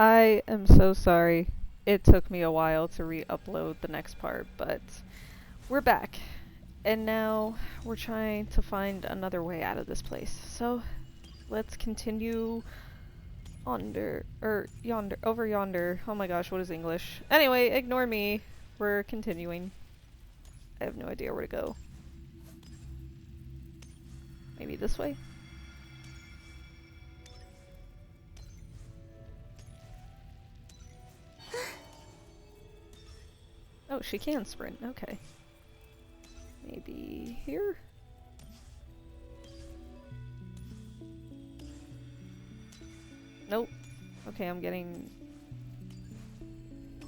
I am so sorry. It took me a while to re-upload the next part, but we're back. And now we're trying to find another way out of this place. So let's continue over yonder. Oh my gosh, what is English? Anyway, ignore me. We're continuing. I have no idea where to go. Maybe this way? Oh, she can sprint. Okay. Maybe here? Nope. Okay, am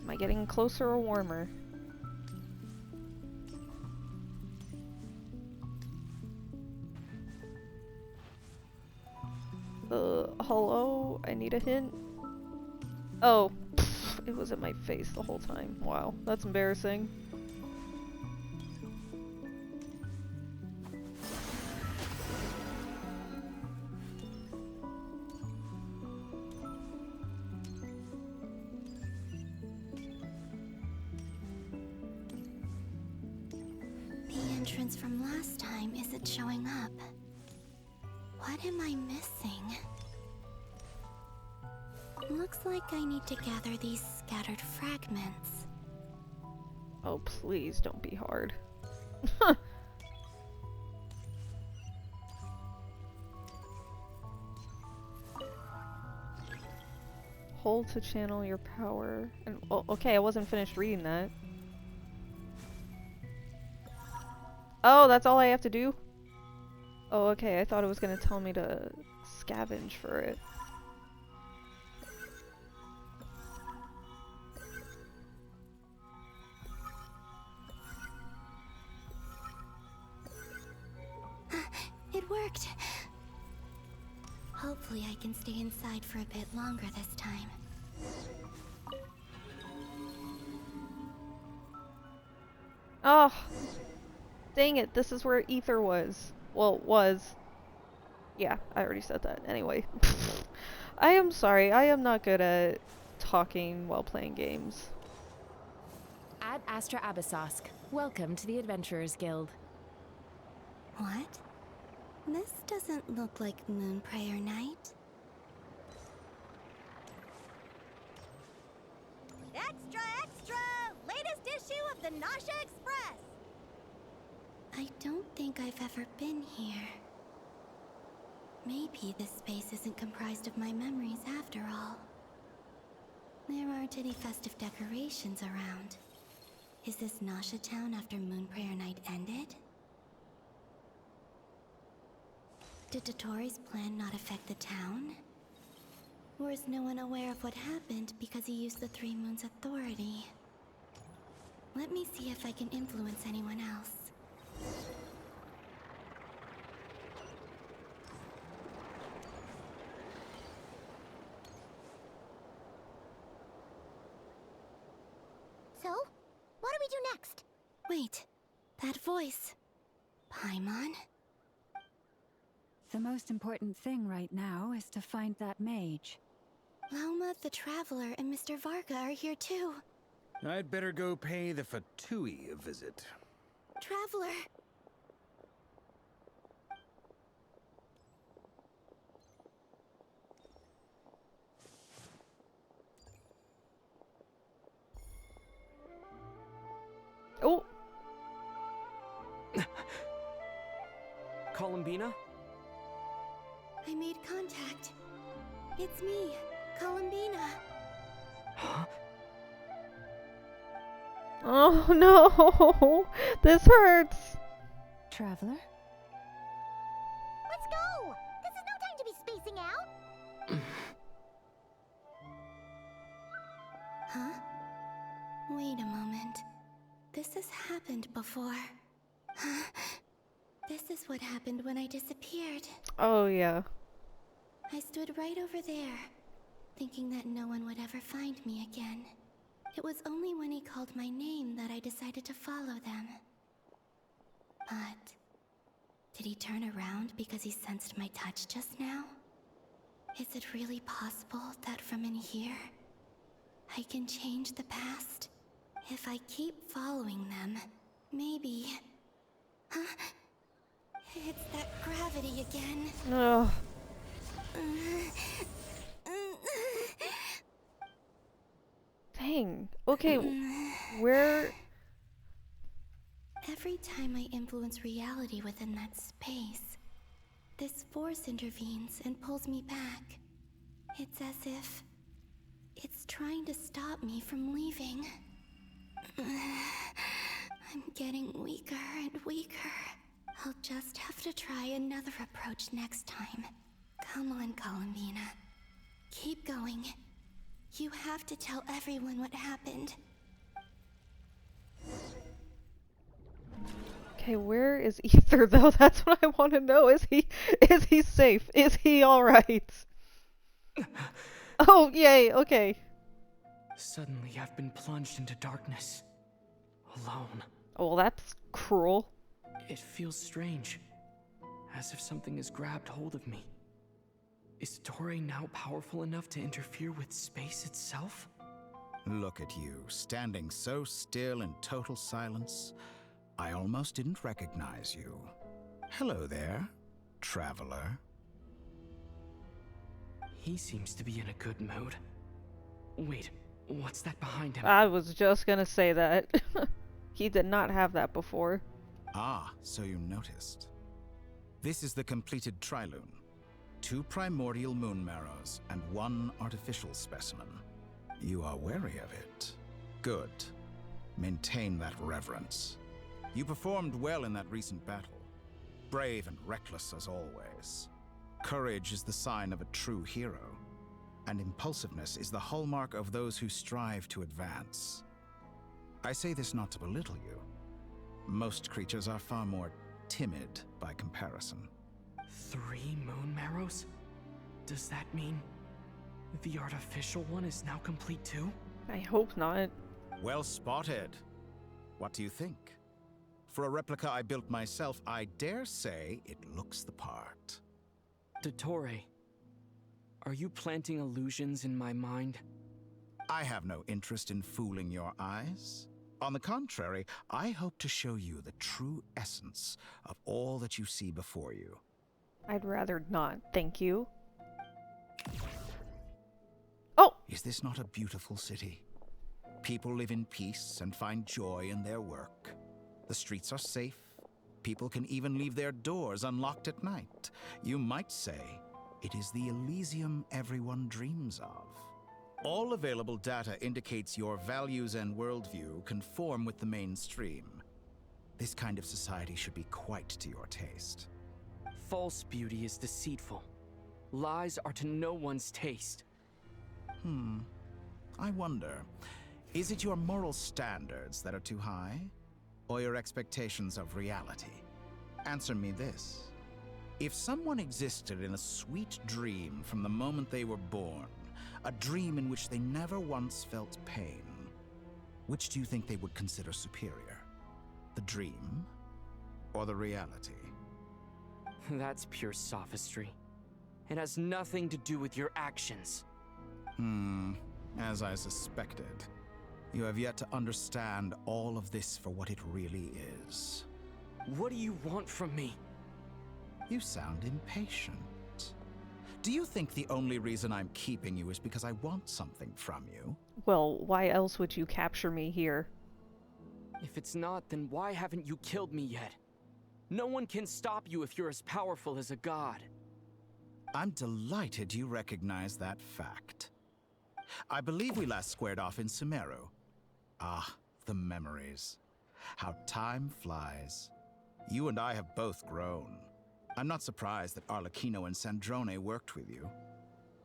I getting closer or warmer? Hello? I need a hint? Oh, pff, it was in my face the whole time. Wow, that's embarrassing. The entrance from last time isn't showing up. What am I missing? Looks like I need to gather these scattered fragments. Oh, please don't be hard. Hold to channel your power. And, oh, okay, I wasn't finished reading that. Oh, that's all I have to do? Oh, okay, I thought it was gonna tell me to scavenge for it. It worked! Hopefully I can stay inside for a bit longer this time. Oh, dang it, this is where Aether was. Well, was. Yeah, I already said that. Anyway. I am sorry, I am not good at talking while playing games. Ad Astra Abyssosk. Welcome to the Adventurers Guild. What? This doesn't look like Moonprayer Night. Extra, extra! Latest issue of the Nasha Express! I don't think I've ever been here. Maybe this space isn't comprised of my memories after all. There aren't any festive decorations around. Is this Nasha town after Moonprayer Night ended? Did Dottore's plan not affect the town? Or is no one aware of what happened because he used the Three Moons' authority? Let me see if I can influence anyone else. So, what do we do next? Wait, that voice. Paimon? The most important thing right now is to find that mage. Lauma the Traveler and Mr. Varga are here too. I'd better go pay the Fatui a visit. Traveler! Oh! Columbina? I made contact. It's me, Columbina. Huh? Oh no! This hurts! Traveler? Let's go! This is no time to be spacing out! Huh? Wait a moment. This has happened before. This is what happened when I disappeared. Oh yeah. I stood right over there, thinking that no one would ever find me again. It was only when he called my name that I decided to follow them. But did he turn around because he sensed my touch just now? Is it really possible that from in here, I can change the past. If I keep following them, maybe... Huh? It's that gravity again. Ugh. Dang. Okay, where... Every time I influence reality within that space, this force intervenes and pulls me back. It's as if it's trying to stop me from leaving. I'm getting weaker and weaker. I'll just have to try another approach next time. Come on, Columbina. Keep going. You have to tell everyone what happened. Okay, where is Aether though? That's what I want to know. Is he safe? Is he alright? Oh, yay, okay. Suddenly, I've been plunged into darkness. Alone. Oh, well, that's cruel. It feels strange. As if something has grabbed hold of me. Is Dottore now powerful enough to interfere with space itself? Look at you, standing so still in total silence. I almost didn't recognize you. Hello there, traveler. He seems to be in a good mood. Wait, what's that behind him? I was just gonna say that. He did not have that before. Ah, so you noticed. This is the completed trilune. 2 primordial moon marrows and 1 artificial specimen. You are wary of it. Good. Maintain that reverence. You performed well in that recent battle. Brave and reckless as always. Courage is the sign of a true hero, and impulsiveness is the hallmark of those who strive to advance. I say this not to belittle you. Most creatures are far more timid by comparison. 3 moon marrows? Does that mean the artificial one is now complete too? I hope not. Well spotted. What do you think? For a replica I built myself, I dare say it looks the part. Dottore, are you planting illusions in my mind? I have no interest in fooling your eyes. On the contrary, I hope to show you the true essence of all that you see before you. I'd rather not, thank you. Oh! Is this not a beautiful city? People live in peace and find joy in their work. The streets are safe. People can even leave their doors unlocked at night. You might say it is the Elysium everyone dreams of. All available data indicates your values and worldview conform with the mainstream. This kind of society should be quite to your taste. False beauty is deceitful. Lies are to no one's taste. I wonder, is it your moral standards that are too high? Or your expectations of reality? Answer me this. If someone existed in a sweet dream from the moment they were born, a dream in which they never once felt pain, which do you think they would consider superior? The dream or the reality? That's pure sophistry. It has nothing to do with your actions. As I suspected. You have yet to understand all of this for what it really is. What do you want from me? You sound impatient. Do you think the only reason I'm keeping you is because I want something from you? Well, why else would you capture me here? If it's not, then why haven't you killed me yet? No one can stop you if you're as powerful as a god. I'm delighted you recognize that fact. I believe we last squared off in Sumeru. Ah, the memories. How time flies. You and I have both grown. I'm not surprised that Arlecchino and Sandrone worked with you.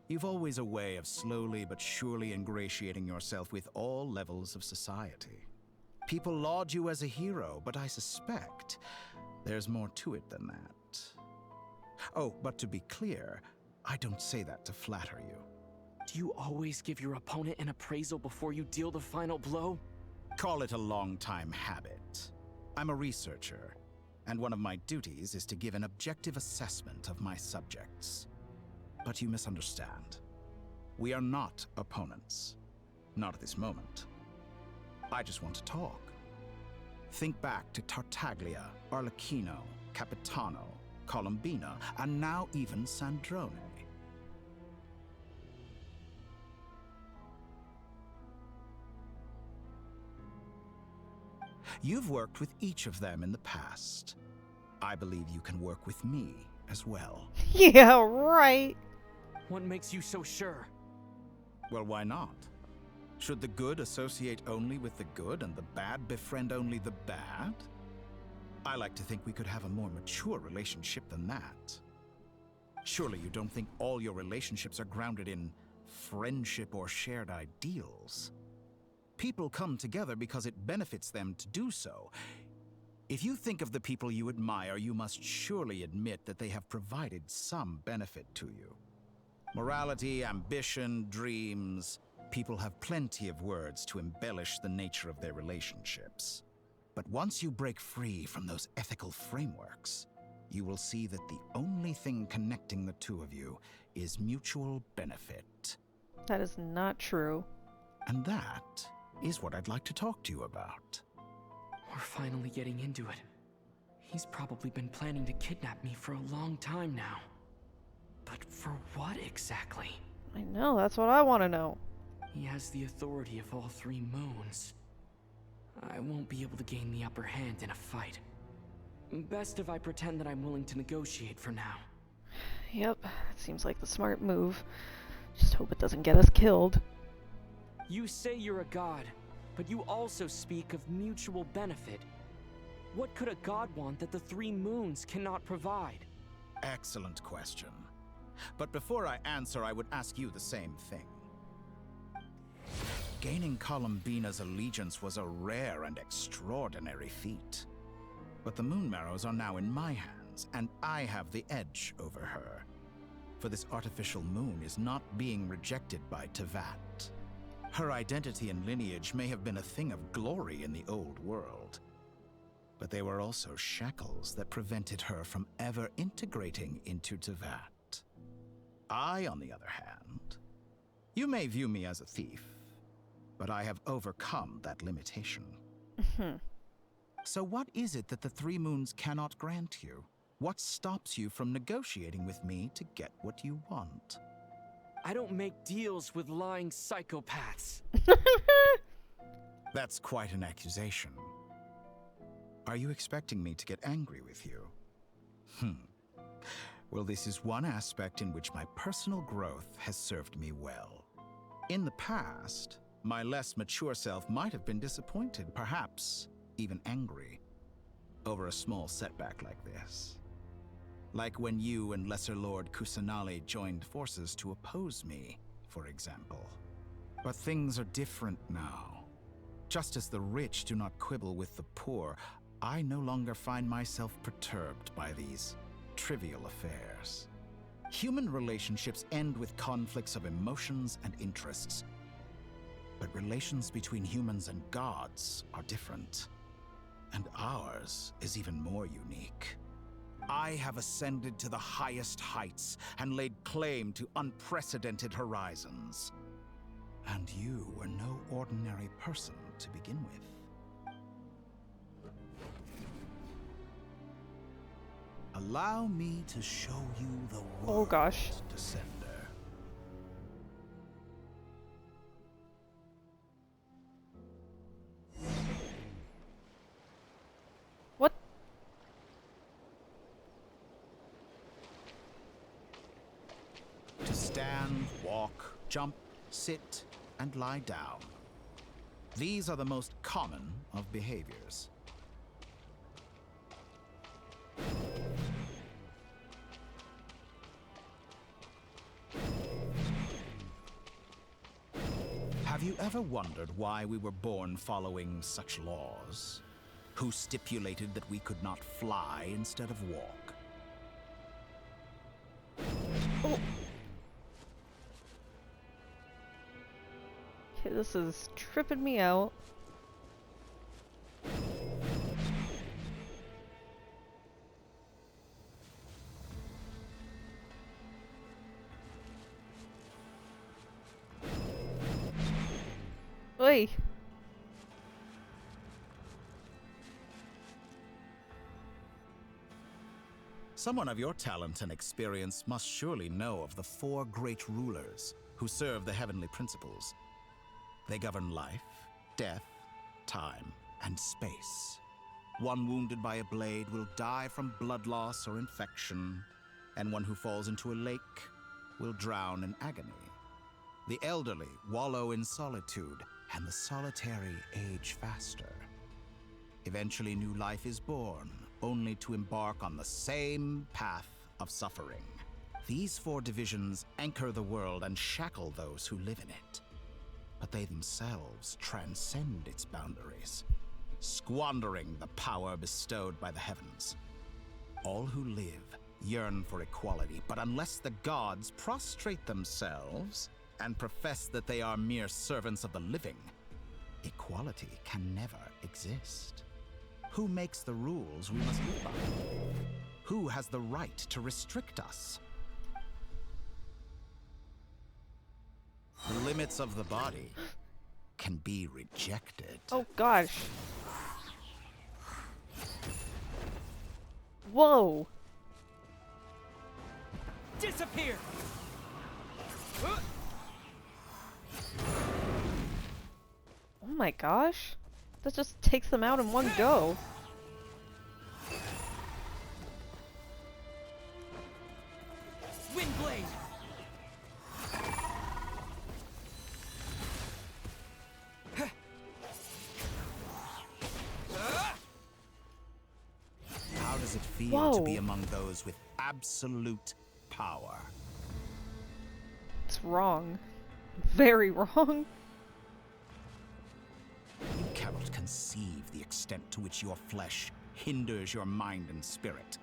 You've always a way of slowly but surely ingratiating yourself with all levels of society. People laud you as a hero, but I suspect there's more to it than that. Oh, but to be clear, I don't say that to flatter you. Do you always give your opponent an appraisal before you deal the final blow? Call it a long-time habit. I'm a researcher, and one of my duties is to give an objective assessment of my subjects. But you misunderstand. We are not opponents. Not at this moment. I just want to talk. Think back to Tartaglia, Arlecchino, Capitano, Columbina, and now even Sandrone. You've worked with each of them in the past. I believe you can work with me as well. Yeah, right. What makes you so sure? Well, why not? Should the good associate only with the good and the bad befriend only the bad? I like to think we could have a more mature relationship than that. Surely you don't think all your relationships are grounded in friendship or shared ideals? People come together because it benefits them to do so. If you think of the people you admire, you must surely admit that they have provided some benefit to you. Morality, ambition, dreams. People have plenty of words to embellish the nature of their relationships. But once you break free from those ethical frameworks, you will see that the only thing connecting the two of you is mutual benefit. That is not true. And that is what I'd like to talk to you about. We're finally getting into it. He's probably been planning to kidnap me for a long time now. But for what exactly? I know, that's what I want to know. He has the authority of all three moons. I won't be able to gain the upper hand in a fight. Best if I pretend that I'm willing to negotiate for now. Yep, seems like the smart move. Just hope it doesn't get us killed. You say you're a god, but you also speak of mutual benefit. What could a god want that the three moons cannot provide? Excellent question. But before I answer, I would ask you the same thing. Gaining Columbina's allegiance was a rare and extraordinary feat. But the Moon Marrows are now in my hands, and I have the edge over her. For this artificial moon is not being rejected by Teyvat. Her identity and lineage may have been a thing of glory in the old world, but they were also shackles that prevented her from ever integrating into Teyvat. I, on the other hand, you may view me as a thief, but I have overcome that limitation. So what is it that the three moons cannot grant you? What stops you from negotiating with me to get what you want? I don't make deals with lying psychopaths. That's quite an accusation. Are you expecting me to get angry with you? Well, this is one aspect in which my personal growth has served me well. In the past, my less mature self might have been disappointed, perhaps even angry, over a small setback like this. Like when you and Lesser Lord Kusanali joined forces to oppose me, for example. But things are different now. Just as the rich do not quibble with the poor, I no longer find myself perturbed by these trivial affairs. Human relationships end with conflicts of emotions and interests. But relations between humans and gods are different. And ours is even more unique. I have ascended to the highest heights and laid claim to unprecedented horizons. And you were no ordinary person to begin with. Allow me to show you the world, Oh gosh. Descender. What? To stand, walk, jump, sit, and lie down. These are the most common of behaviors. Have you ever wondered why we were born following such laws? Who stipulated that we could not fly instead of walk? Oh. Okay, this is tripping me out. Oi! Someone of your talent and experience must surely know of the 4 great rulers who serve the heavenly principles. They govern life, death, time, and space. One wounded by a blade will die from blood loss or infection, and one who falls into a lake will drown in agony. The elderly wallow in solitude, and the solitary age faster. Eventually, new life is born, only to embark on the same path of suffering. These 4 divisions anchor the world and shackle those who live in it. But they themselves transcend its boundaries, squandering the power bestowed by the heavens. All who live yearn for equality, but unless the gods prostrate themselves and profess that they are mere servants of the living, equality can never exist. Who makes the rules we must live by? Who has the right to restrict us? The limits of the body can be rejected. Oh gosh. Whoa! Disappear! Oh my gosh. That just takes them out in one go. Windblade! How does it feel Whoa. to be among those with absolute power? It's wrong. Very wrong. You cannot conceive the extent to which your flesh hinders your mind and spirit.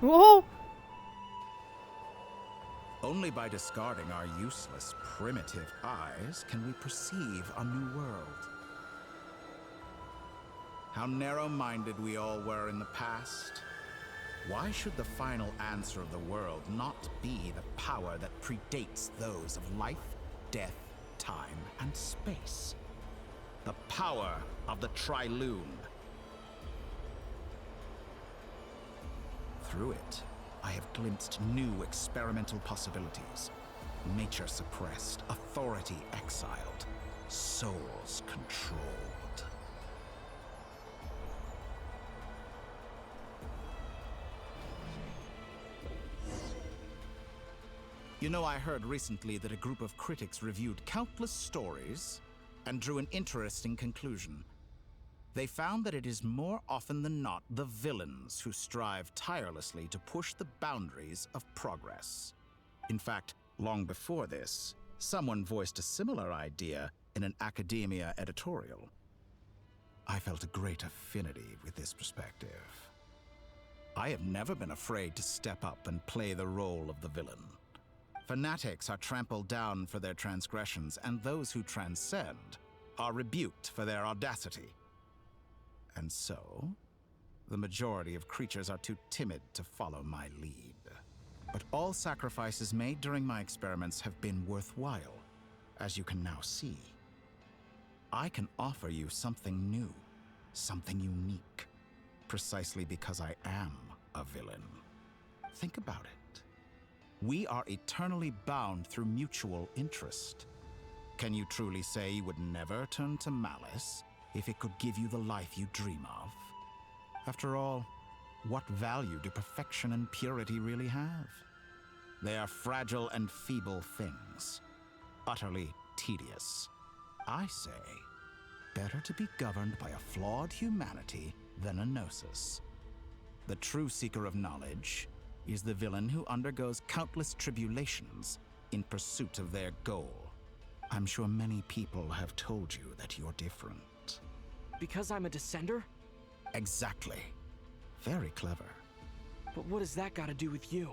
Whoa! Only by discarding our useless, primitive eyes can we perceive a new world. How narrow-minded we all were in the past. Why should the final answer of the world not be the power that predates those of life, death, time, and space? The power of the Trilune. Through it, I have glimpsed new experimental possibilities. Nature suppressed, authority exiled, souls controlled. You know, I heard recently that a group of critics reviewed countless stories and drew an interesting conclusion. They found that it is more often than not the villains who strive tirelessly to push the boundaries of progress. In fact, long before this, someone voiced a similar idea in an academia editorial. I felt a great affinity with this perspective. I have never been afraid to step up and play the role of the villain. Fanatics are trampled down for their transgressions, and those who transcend are rebuked for their audacity. And so, the majority of creatures are too timid to follow my lead. But all sacrifices made during my experiments have been worthwhile, as you can now see. I can offer you something new, something unique, precisely because I am a villain. Think about it. We are eternally bound through mutual interest. Can you truly say you would never turn to malice if it could give you the life you dream of? After all, what value do perfection and purity really have? They are fragile and feeble things, utterly tedious. I say, better to be governed by a flawed humanity than a gnosis. The true seeker of knowledge is the villain who undergoes countless tribulations in pursuit of their goal. I'm sure many people have told you that you're different. Because I'm a descender? Exactly. Very clever. But what has that got to do with you?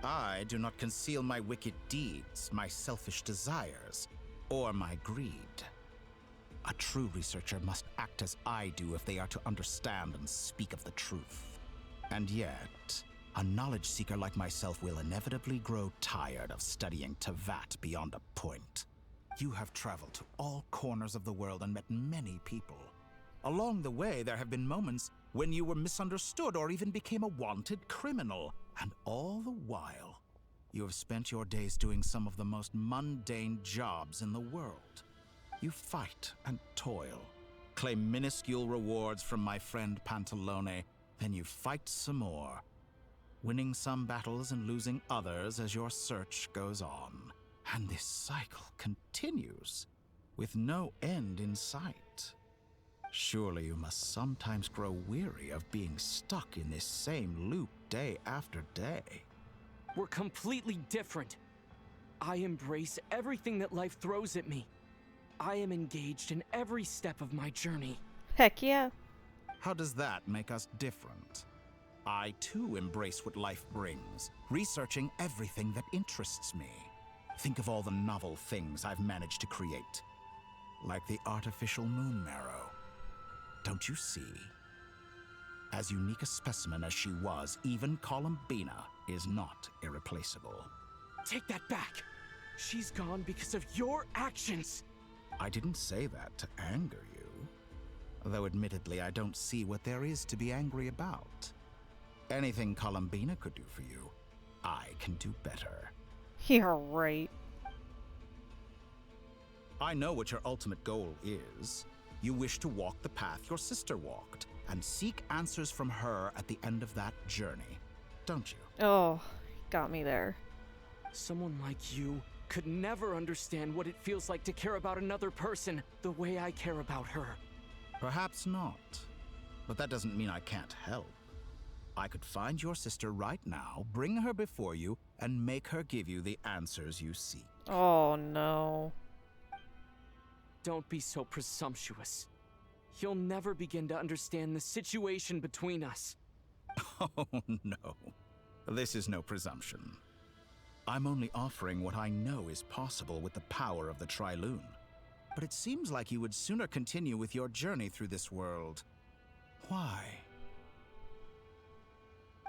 I do not conceal my wicked deeds, my selfish desires, or my greed. A true researcher must act as I do if they are to understand and speak of the truth. And yet, a knowledge seeker like myself will inevitably grow tired of studying Teyvat beyond a point. You have traveled to all corners of the world and met many people. Along the way, there have been moments when you were misunderstood or even became a wanted criminal. And all the while, you have spent your days doing some of the most mundane jobs in the world. You fight and toil, claim minuscule rewards from my friend Pantalone, then you fight some more, winning some battles and losing others as your search goes on. And this cycle continues, with no end in sight. Surely you must sometimes grow weary of being stuck in this same loop day after day. We're completely different. I embrace everything that life throws at me. I am engaged in every step of my journey. Heck yeah. How does that make us different? I too embrace what life brings, researching everything that interests me. Think of all the novel things I've managed to create, like the artificial moon marrow. Don't you see? As unique a specimen as she was, even Columbina is not irreplaceable. Take that back. She's gone because of your actions. I didn't say that to anger you. Though admittedly, I don't see what there is to be angry about. Anything Columbina could do for you, I can do better. You're right. I know what your ultimate goal is. You wish to walk the path your sister walked, and seek answers from her at the end of that journey, don't you? Oh, got me there. Someone like you could never understand what it feels like to care about another person the way I care about her. Perhaps not. But that doesn't mean I can't help. I could find your sister right now, bring her before you, and make her give you the answers you seek. Oh no. Don't be so presumptuous. You'll never begin to understand the situation between us. Oh no. This is no presumption. I'm only offering what I know is possible with the power of the Trilune. But it seems like you would sooner continue with your journey through this world. Why?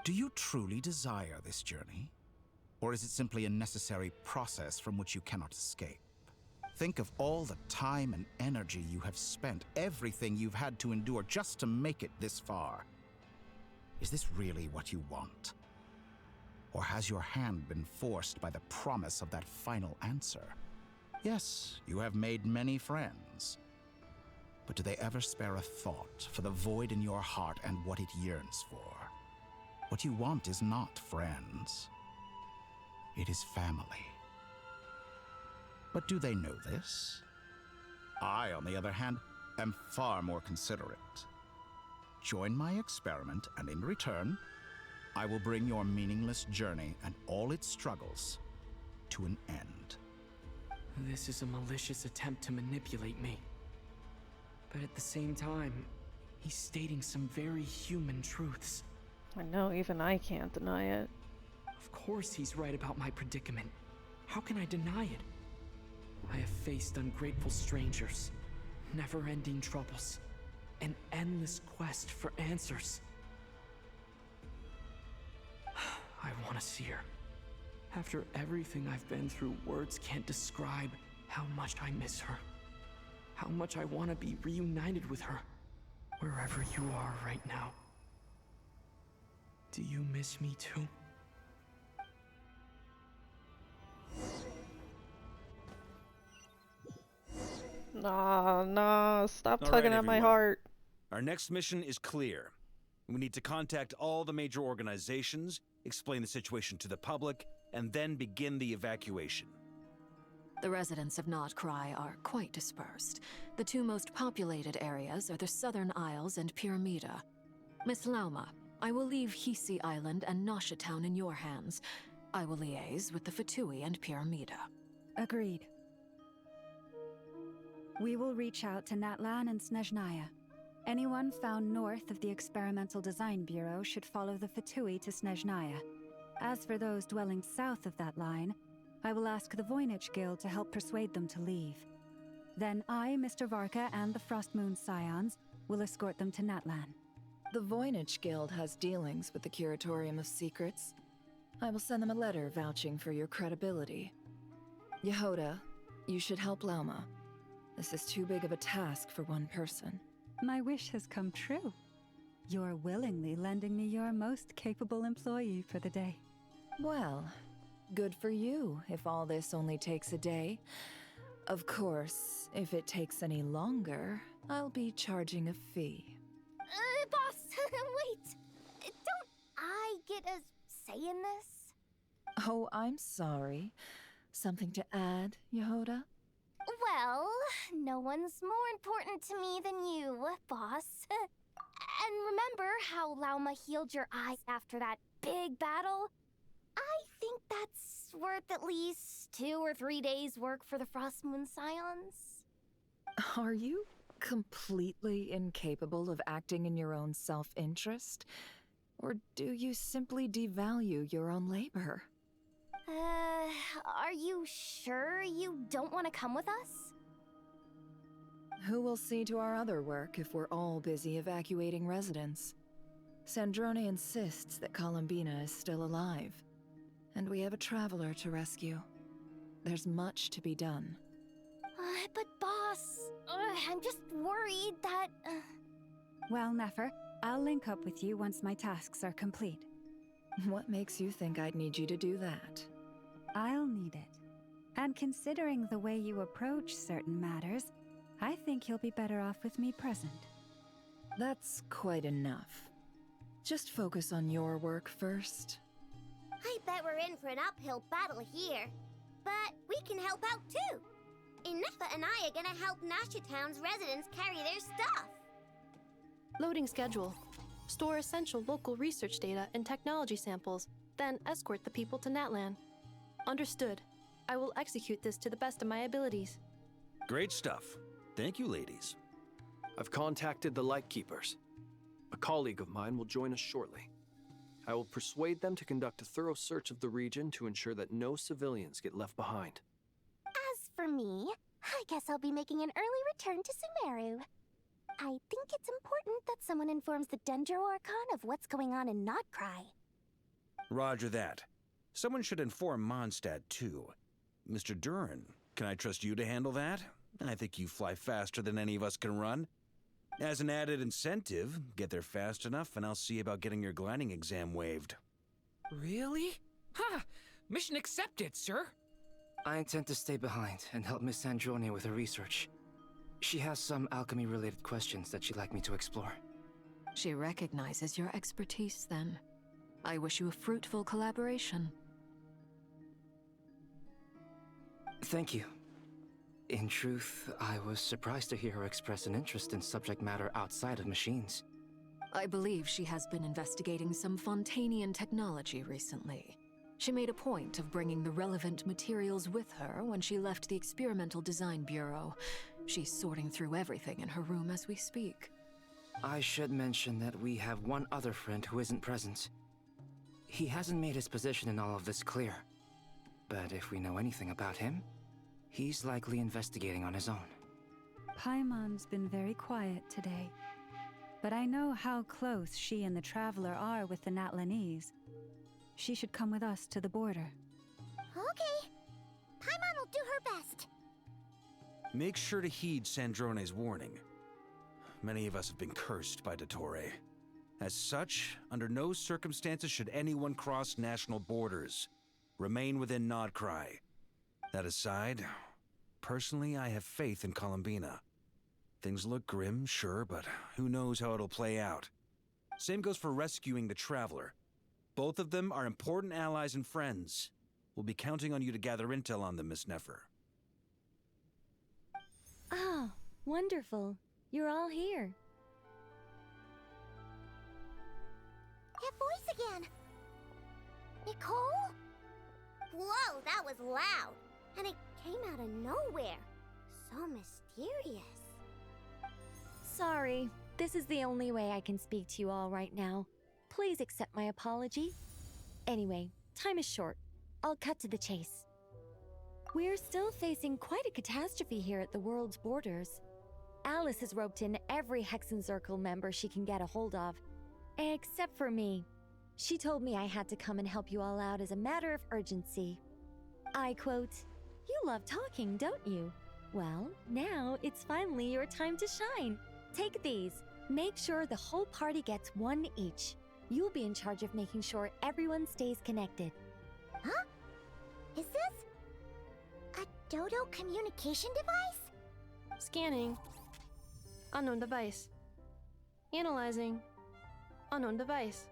Do you truly desire this journey? Or is it simply a necessary process from which you cannot escape? Think of all the time and energy you have spent, everything you've had to endure just to make it this far. Is this really what you want? Or has your hand been forced by the promise of that final answer? Yes, you have made many friends. But do they ever spare a thought for the void in your heart and what it yearns for? What you want is not friends. It is family. But do they know this? I, on the other hand, am far more considerate. Join my experiment, and in return, I will bring your meaningless journey and all its struggles to an end. This is a malicious attempt to manipulate me. But at the same time, he's stating some very human truths. I know, even I can't deny it. Of course he's right about my predicament. How can I deny it? I have faced ungrateful strangers, never-ending troubles, an endless quest for answers. I want to see her. After everything I've been through, words can't describe how much I miss her. How much I want to be reunited with her, wherever you are right now. Do you miss me too? Nah, stop All tugging right, at my everyone. heart. Our next mission is clear. We need to contact all the major organizations, explain the situation to the public, and then begin the evacuation. The residents of Not Cry are quite dispersed. The two most populated areas are the Southern Isles and Pyramida. Miss Lauma, I will leave Hisi Island and Nasha Town in your hands. I will liaise with the Fatui and Pyramida. Agreed. We will reach out to Natlan and Snezhnaya. Anyone found north of the Experimental Design Bureau should follow the Fatui to Snezhnaya. As for those dwelling south of that line, I will ask the Voynich Guild to help persuade them to leave. Then I, Mr. Varka, and the Frostmoon Scions will escort them to Natlan. The Voynich Guild has dealings with the Curatorium of Secrets. I will send them a letter vouching for your credibility. Yehoda, you should help Lauma. This is too big of a task for one person. My wish has come true. You're willingly lending me your most capable employee for the day. Well, good for you if all this only takes a day. Of course, if it takes any longer, I'll be charging a fee. Boss, wait. Don't I get a say in this? Oh, I'm sorry. Something to add, Yehoda? Well, no one's more important to me than you, boss. And remember how Lauma healed your eyes after that big battle? I think that's worth at least 2 or 3 days' work for the Frostmoon Scions. Are you completely incapable of acting in your own self-interest? Or do you simply devalue your own labor? Are you sure you don't want to come with us? Who will see to our other work if we're all busy evacuating residents? Sandrone insists that Columbina is still alive, and we have a traveler to rescue. There's much to be done. But boss, I'm just worried that... Well, Nefer, I'll link up with you once my tasks are complete. What makes you think I'd need you to do that? I'll need it. And considering the way you approach certain matters, I think you'll be better off with me present. That's quite enough. Just focus on your work first. I bet we're in for an uphill battle here. But we can help out too. Inefa and I are gonna help Nasha Town's residents carry their stuff. Loading schedule. Store essential local research data and technology samples, then escort the people to Natlan. Understood. I will execute this to the best of my abilities. Great stuff. Thank you, ladies. I've contacted the Lightkeepers. A colleague of mine will join us shortly. I will persuade them to conduct a thorough search of the region to ensure that no civilians get left behind. As for me, I guess I'll be making an early return to Sumeru. I think it's important that someone informs the Dendro Archon of what's going on in Notcry. Roger that. Someone should inform Mondstadt, too. Mr. Durin, can I trust you to handle that? I think you fly faster than any of us can run. As an added incentive, get there fast enough and I'll see about getting your gliding exam waived. Really? Ha! Mission accepted, sir. I intend to stay behind and help Miss Sandrone with her research. She has some alchemy-related questions that she'd like me to explore. She recognizes your expertise, then. I wish you a fruitful collaboration. Thank you. In truth, I was surprised to hear her express an interest in subject matter outside of machines. I believe she has been investigating some Fontanian technology recently. She made a point of bringing the relevant materials with her when she left the Experimental Design Bureau. She's sorting through everything in her room as we speak. I should mention that we have one other friend who isn't present. He hasn't made his position in all of this clear. But if we know anything about him, he's likely investigating on his own. Paimon's been very quiet today. But I know how close she and the Traveler are with the Natlanese. She should come with us to the border. Okay. Paimon will do her best. Make sure to heed Sandrone's warning. Many of us have been cursed by Dottore. As such, under no circumstances should anyone cross national borders. Remain within Notcry. That aside, personally I have faith in Columbina. Things look grim, sure, but who knows how it'll play out. Same goes for rescuing the Traveler. Both of them are important allies and friends. We'll be counting on you to gather intel on them, Miss Nefer. Oh, wonderful. You're all here. That voice again. Nicole? Whoa, that was loud. And it came out of nowhere. So mysterious. Sorry, this is the only way I can speak to you all right now. Please accept my apology. Anyway, time is short. I'll cut to the chase. We're still facing quite a catastrophe here at the world's borders. Alice has roped in every Hexen Circle member she can get a hold of. Except for me. She told me I had to come and help you all out as a matter of urgency. I quote, "You love talking, don't you? Well, now it's finally your time to shine. Take these. Make sure the whole party gets one each. You'll be in charge of making sure everyone stays connected." Huh? Is this a Dodo communication device? Scanning. Unknown device. Analyzing. Unknown device.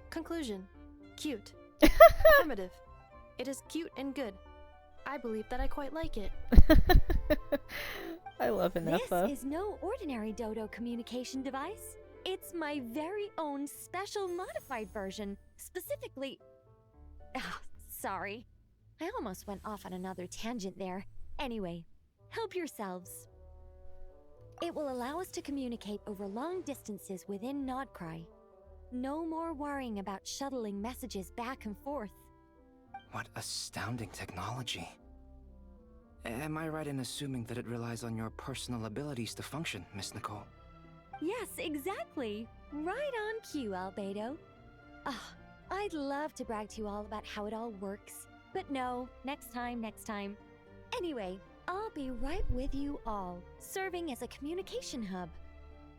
Conclusion. Cute. Affirmative. It is cute and good. I believe that I quite like it. I love Inessa. This is no ordinary Dodo communication device. It's my very own special modified version, specifically... Oh, sorry. I almost went off on another tangent there. Anyway, help yourselves. It will allow us to communicate over long distances within Nodcry. No more worrying about shuttling messages back and forth. What astounding technology. Am I right in assuming that it relies on your personal abilities to function, Miss Nicole? Yes, exactly. Right on cue, Albedo. Ah, I'd love to brag to you all about how it all works. But no, next time. Anyway, I'll be right with you all, serving as a communication hub.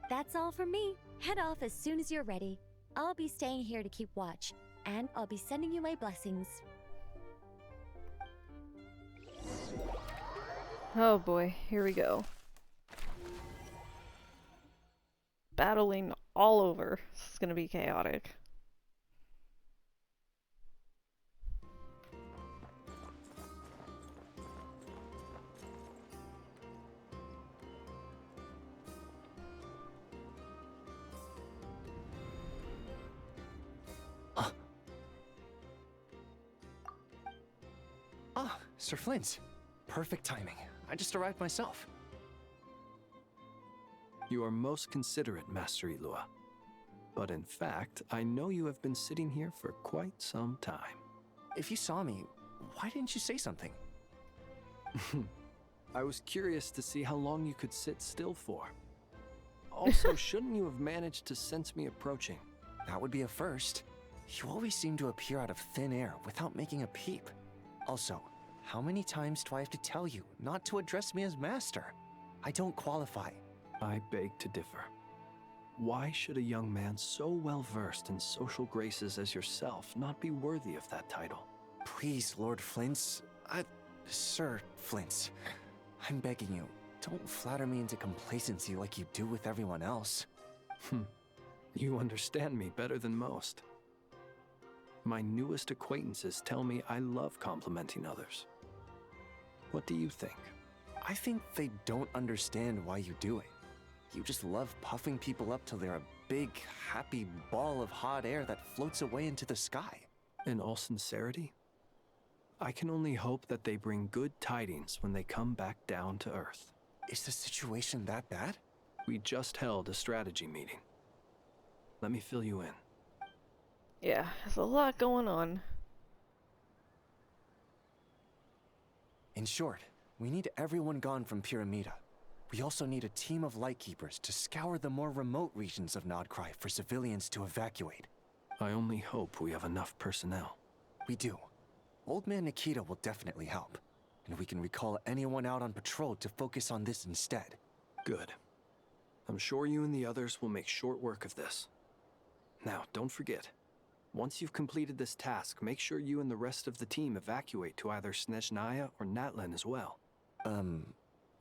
That's all from me. Head off as soon as you're ready. I'll be staying here to keep watch, and I'll be sending you my blessings. Oh boy, here we go. Battling all over. This is gonna be chaotic. Sir Flint. Perfect timing. I just arrived myself. You are most considerate, Master Ilua. But in fact, I know you have been sitting here for quite some time. If you saw me, why didn't you say something? I was curious to see how long you could sit still for. Also, shouldn't you have managed to sense me approaching? That would be a first. You always seem to appear out of thin air without making a peep. Also, how many times do I have to tell you not to address me as master? I don't qualify. I beg to differ. Why should a young man so well versed in social graces as yourself not be worthy of that title? Please, Lord Flint's... Sir Flint's. I'm begging you, don't flatter me into complacency like you do with everyone else. You understand me better than most. My newest acquaintances tell me I love complimenting others. What do you think? I think they don't understand why you do it. You just love puffing people up till they're a big, happy ball of hot air that floats away into the sky. In all sincerity, I can only hope that they bring good tidings when they come back down to Earth. Is the situation that bad? We just held a strategy meeting. Let me fill you in. Yeah, there's a lot going on. In short, we need everyone gone from Pyramida. We also need a team of Lightkeepers to scour the more remote regions of Nodcry for civilians to evacuate. I only hope we have enough personnel. We do. Old Man Nikita will definitely help, and we can recall anyone out on patrol to focus on this instead. Good. I'm sure you and the others will make short work of this. Now, don't forget, once you've completed this task, make sure you and the rest of the team evacuate to either Snezhnaya or Natlan as well.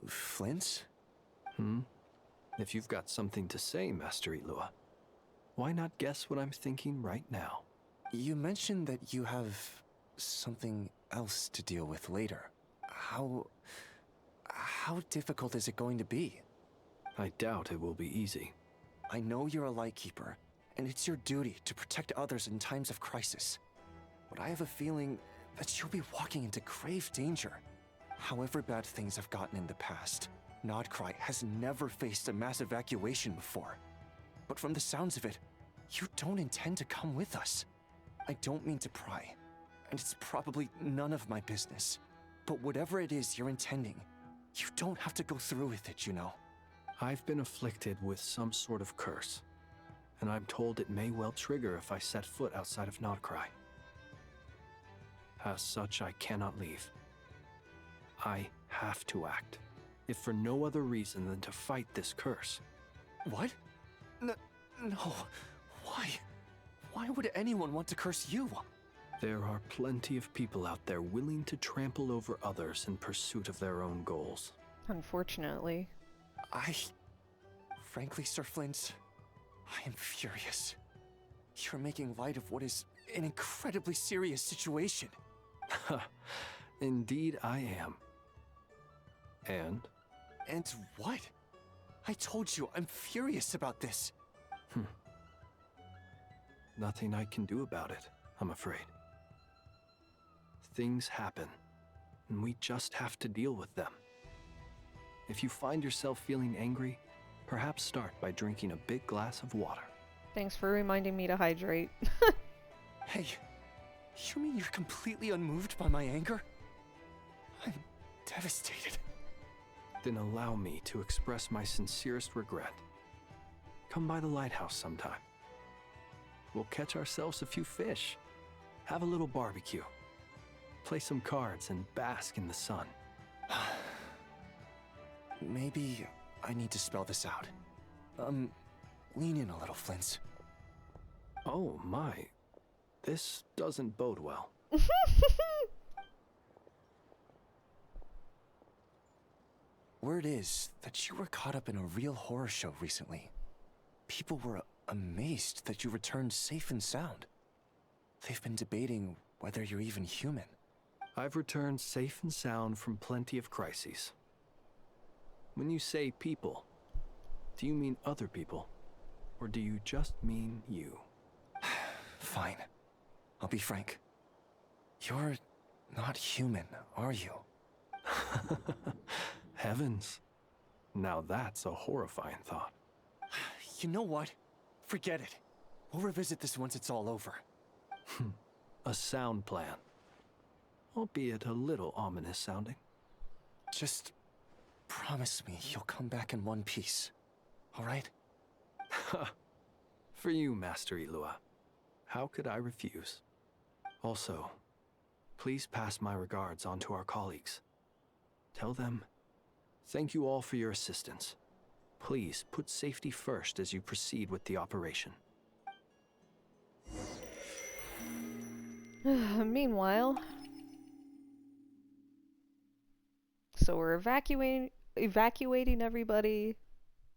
Flint? If you've got something to say, Master Ilua, why not guess what I'm thinking right now? You mentioned that you have something else to deal with later. How difficult is it going to be? I doubt it will be easy. I know you're a Lightkeeper, and it's your duty to protect others in times of crisis. But I have a feeling that you'll be walking into grave danger. However bad things have gotten in the past, Nodcry has never faced a mass evacuation before. But from the sounds of it, you don't intend to come with us. I don't mean to pry, and it's probably none of my business. But whatever it is you're intending, you don't have to go through with it, you know. I've been afflicted with some sort of curse, and I'm told it may well trigger if I set foot outside of Nodcry. As such, I cannot leave. I have to act, if for no other reason than to fight this curse. What? No. Why? Why would anyone want to curse you? There are plenty of people out there willing to trample over others in pursuit of their own goals. Unfortunately. Frankly, Sir Flint, I am furious. You're making light of what is an incredibly serious situation. Indeed I am. And? And what? I told you, I'm furious about this. Nothing I can do about it, I'm afraid. Things happen, and we just have to deal with them. If you find yourself feeling angry, perhaps start by drinking a big glass of water. Thanks for reminding me to hydrate. Hey, you mean you're completely unmoved by my anger? I'm devastated. Then allow me to express my sincerest regret. Come by the lighthouse sometime. We'll catch ourselves a few fish, have a little barbecue, play some cards, and bask in the sun. Maybe I need to spell this out. Lean in a little, Flint. Oh my, this doesn't bode well. Word is that you were caught up in a real horror show recently. People were amazed that you returned safe and sound. They've been debating whether you're even human. I've returned safe and sound from plenty of crises. When you say people, do you mean other people? Or do you just mean you? Fine. I'll be frank. You're not human, are you? Heavens. Now that's a horrifying thought. You know what? Forget it. We'll revisit this once it's all over. A sound plan. Albeit a little ominous sounding. Just promise me you'll come back in one piece. All right? For you, Master Ilua. How could I refuse? Also, please pass my regards on to our colleagues. Tell them, thank you all for your assistance. Please put safety first as you proceed with the operation. Meanwhile, so we're evacuating everybody,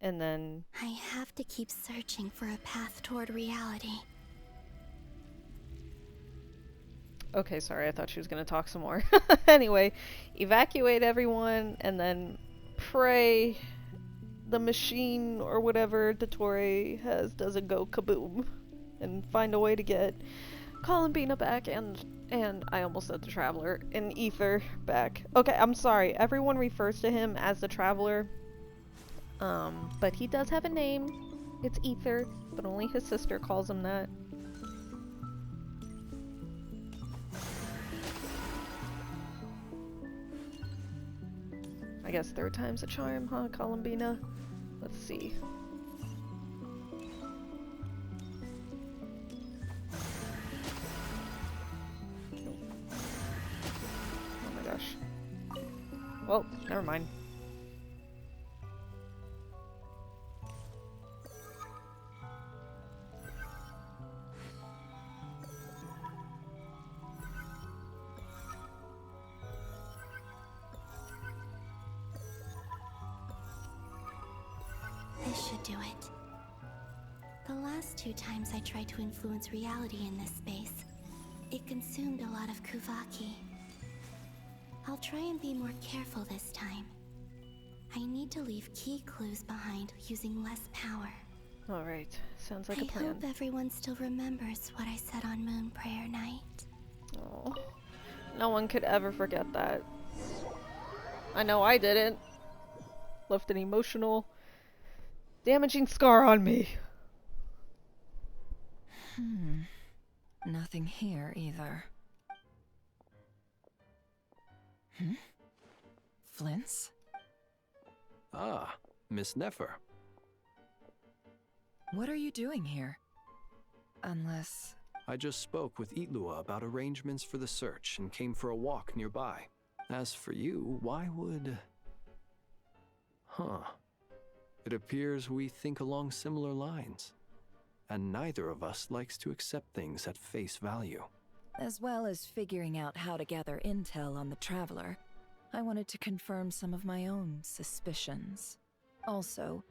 and then I have to keep searching for a path toward reality. okay, sorry, I thought she was gonna talk some more. Anyway, evacuate everyone, and then pray the machine or whatever Dottore has doesn't go kaboom, and find a way to get Columbina back and I almost said the Traveler, and Aether back. Okay, I'm sorry. Everyone refers to him as the Traveler, but he does have a name. It's Aether, but only his sister calls him that. I guess third time's a charm, huh, Columbina? Let's see. Oh my gosh. Well, never mind. This should do it. The last 2 times I tried to influence reality in this space, it consumed a lot of Kuvaki. I'll try and be more careful this time. I need to leave key clues behind using less power. Alright, sounds like a plan. I hope everyone still remembers what I said on Moon Prayer Night. Oh, no one could ever forget that. I know I didn't. Left an emotional, damaging scar on me. Nothing here either. Flints? Ah, Miss Nefer. What are you doing here? Unless... I just spoke with Itlua about arrangements for the search and came for a walk nearby. As for you, why would... Huh. It appears we think along similar lines. And neither of us likes to accept things at face value. As well as figuring out how to gather intel on the Traveler, I wanted to confirm some of my own suspicions. Also,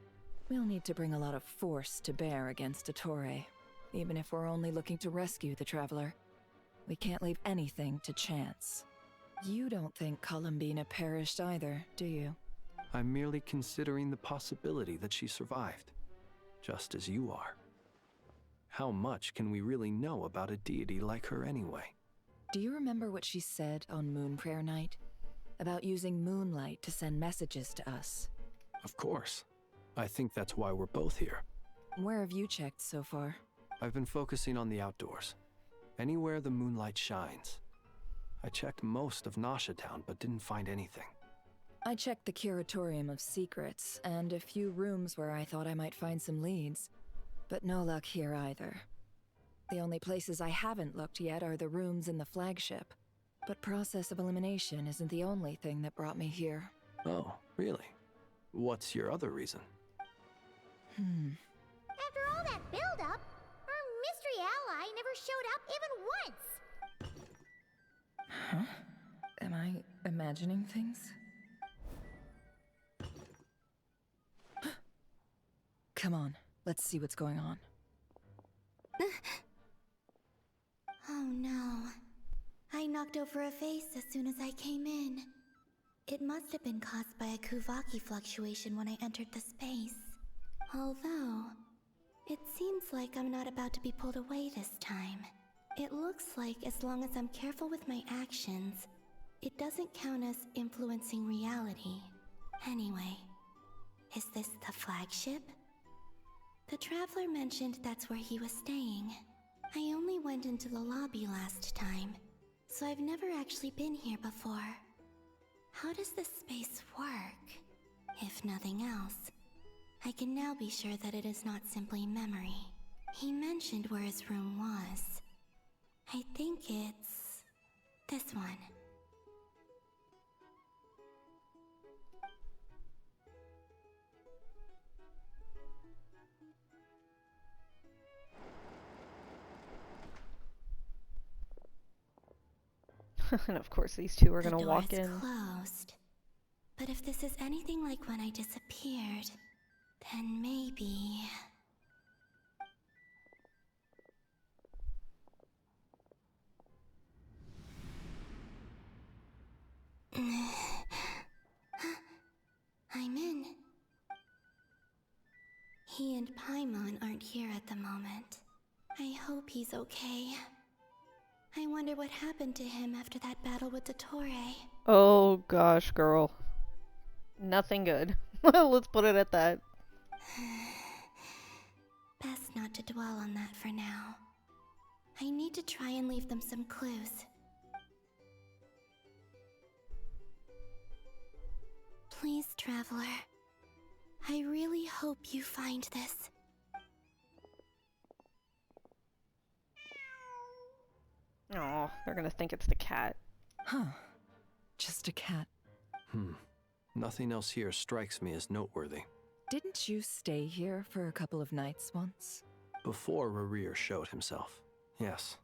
we'll need to bring a lot of force to bear against Dottore, even if we're only looking to rescue the Traveler. We can't leave anything to chance. You don't think Columbina perished either, do you? I'm merely considering the possibility that she survived, just as you are. How much can we really know about a deity like her anyway? Do you remember what she said on Moon Prayer Night? About using moonlight to send messages to us? Of course. I think that's why we're both here. Where have you checked so far? I've been focusing on the outdoors. Anywhere the moonlight shines. I checked most of Nasha Town, but didn't find anything. I checked the Curatorium of Secrets, and a few rooms where I thought I might find some leads. But no luck here either. The only places I haven't looked yet are the rooms in the flagship. But process of elimination isn't the only thing that brought me here. Oh, really? What's your other reason? After all that build-up, our mystery ally never showed up even once! Huh? Am I imagining things? Come on, let's see what's going on. Oh no. I knocked over a vase as soon as I came in. It must have been caused by a Kuvaki fluctuation when I entered the space. Although, it seems like I'm not about to be pulled away this time. It looks like as long as I'm careful with my actions, it doesn't count as influencing reality. Anyway, is this the flagship? The Traveler mentioned that's where he was staying. I only went into the lobby last time, so I've never actually been here before. How does this space work? If nothing else, I can now be sure that it is not simply memory. He mentioned where his room was. I think it's... this one. And of course these two are gonna walk in. The door is closed. But if this is anything like when I disappeared, then maybe... I'm in. He and Paimon aren't here at the moment. I hope he's okay. I wonder what happened to him after that battle with Dottore. Oh gosh, girl. Nothing good. Let's put it at that. Best not to dwell on that for now. I need to try and leave them some clues. Please, Traveler. I really hope you find this. Oh, they're gonna think it's the cat. Huh. Just a cat. Nothing else here strikes me as noteworthy. Didn't you stay here for a couple of nights once? Before Rarir showed himself, yes.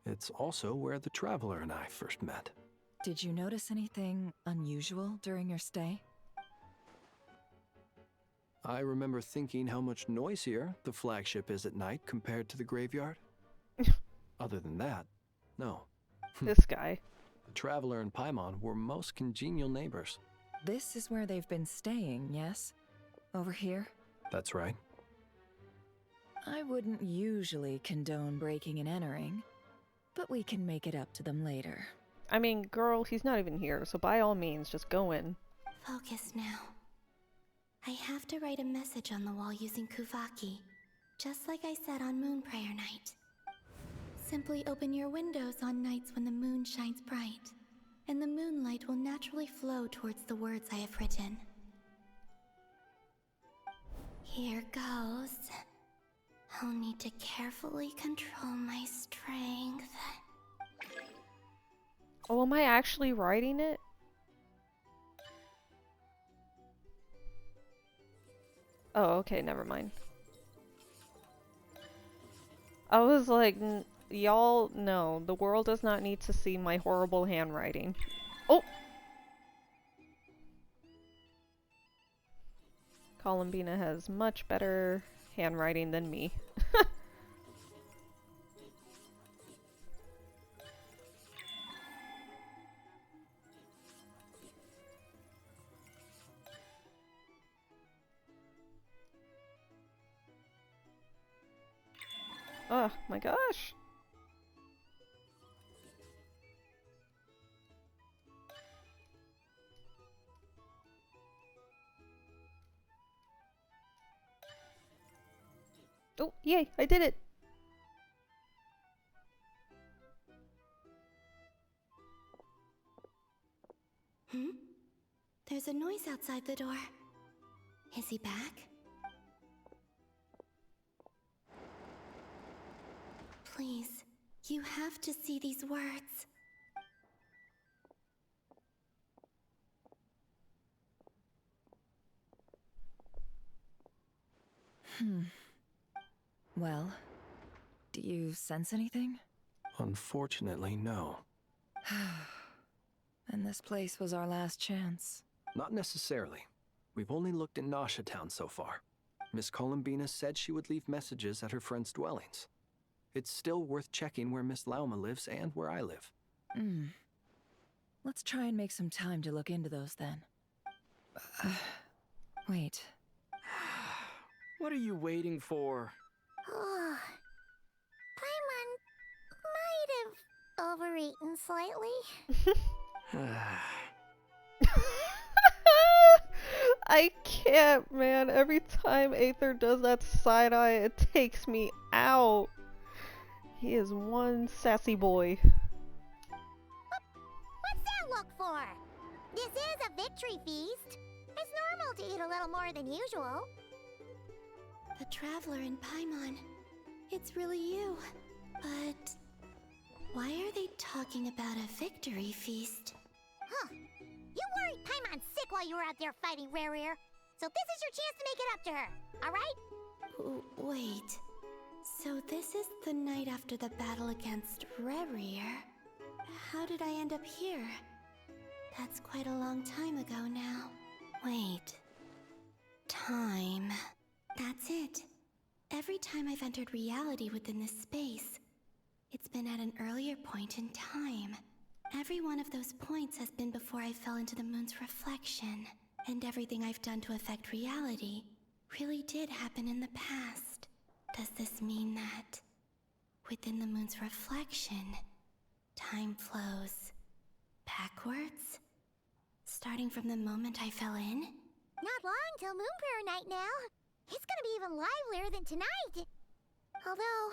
It's also where the Traveler and I first met. Did you notice anything unusual during your stay? I remember thinking how much noisier the flagship is at night compared to the graveyard. Other than that, no. This guy. The Traveler and Paimon were most congenial neighbors. This is where they've been staying, yes? Over here? That's right. I wouldn't usually condone breaking and entering, but we can make it up to them later. I mean, girl, he's not even here, so by all means, just go in. Focus now. I have to write a message on the wall using Kuvaki, just like I said on Moon Prayer Night. Simply open your windows on nights when the moon shines bright, and the moonlight will naturally flow towards the words I have written. Here goes. I'll need to carefully control my strength. Oh, am I actually writing it? Oh, okay, never mind. I was like, y'all, no, the world does not need to see my horrible handwriting. Oh! Columbina has much better handwriting than me. Oh my gosh. Oh, yay, I did it. There's a noise outside the door. Is he back? Please, you have to see these words. Well, do you sense anything? Unfortunately, no. And this place was our last chance. Not necessarily. We've only looked in Nasha Town so far. Miss Columbina said she would leave messages at her friends' dwellings. It's still worth checking where Miss Lauma lives and where I live. Let's try and make some time to look into those then. Wait. What are you waiting for? Paimon might have overeaten slightly. I can't, man. Every time Aether does that side eye, it takes me out. He is one sassy boy. What's that look for? This is a victory feast. It's normal to eat a little more than usual. The Traveler in Paimon. It's really you. But why are they talking about a victory feast? Huh. You worried Paimon sick while you were out there fighting Rare. So this is your chance to make it up to her, alright? Wait. So this is the night after the battle against Rare. How did I end up here? That's quite a long time ago now. Wait. Time. That's it. Every time I've entered reality within this space, it's been at an earlier point in time. Every one of those points has been before I fell into the moon's reflection, and everything I've done to affect reality really did happen in the past. Does this mean that within the moon's reflection, time flows backwards? Starting from the moment I fell in? Not long till Moon Prayer Night now. It's gonna be even livelier than tonight. Although,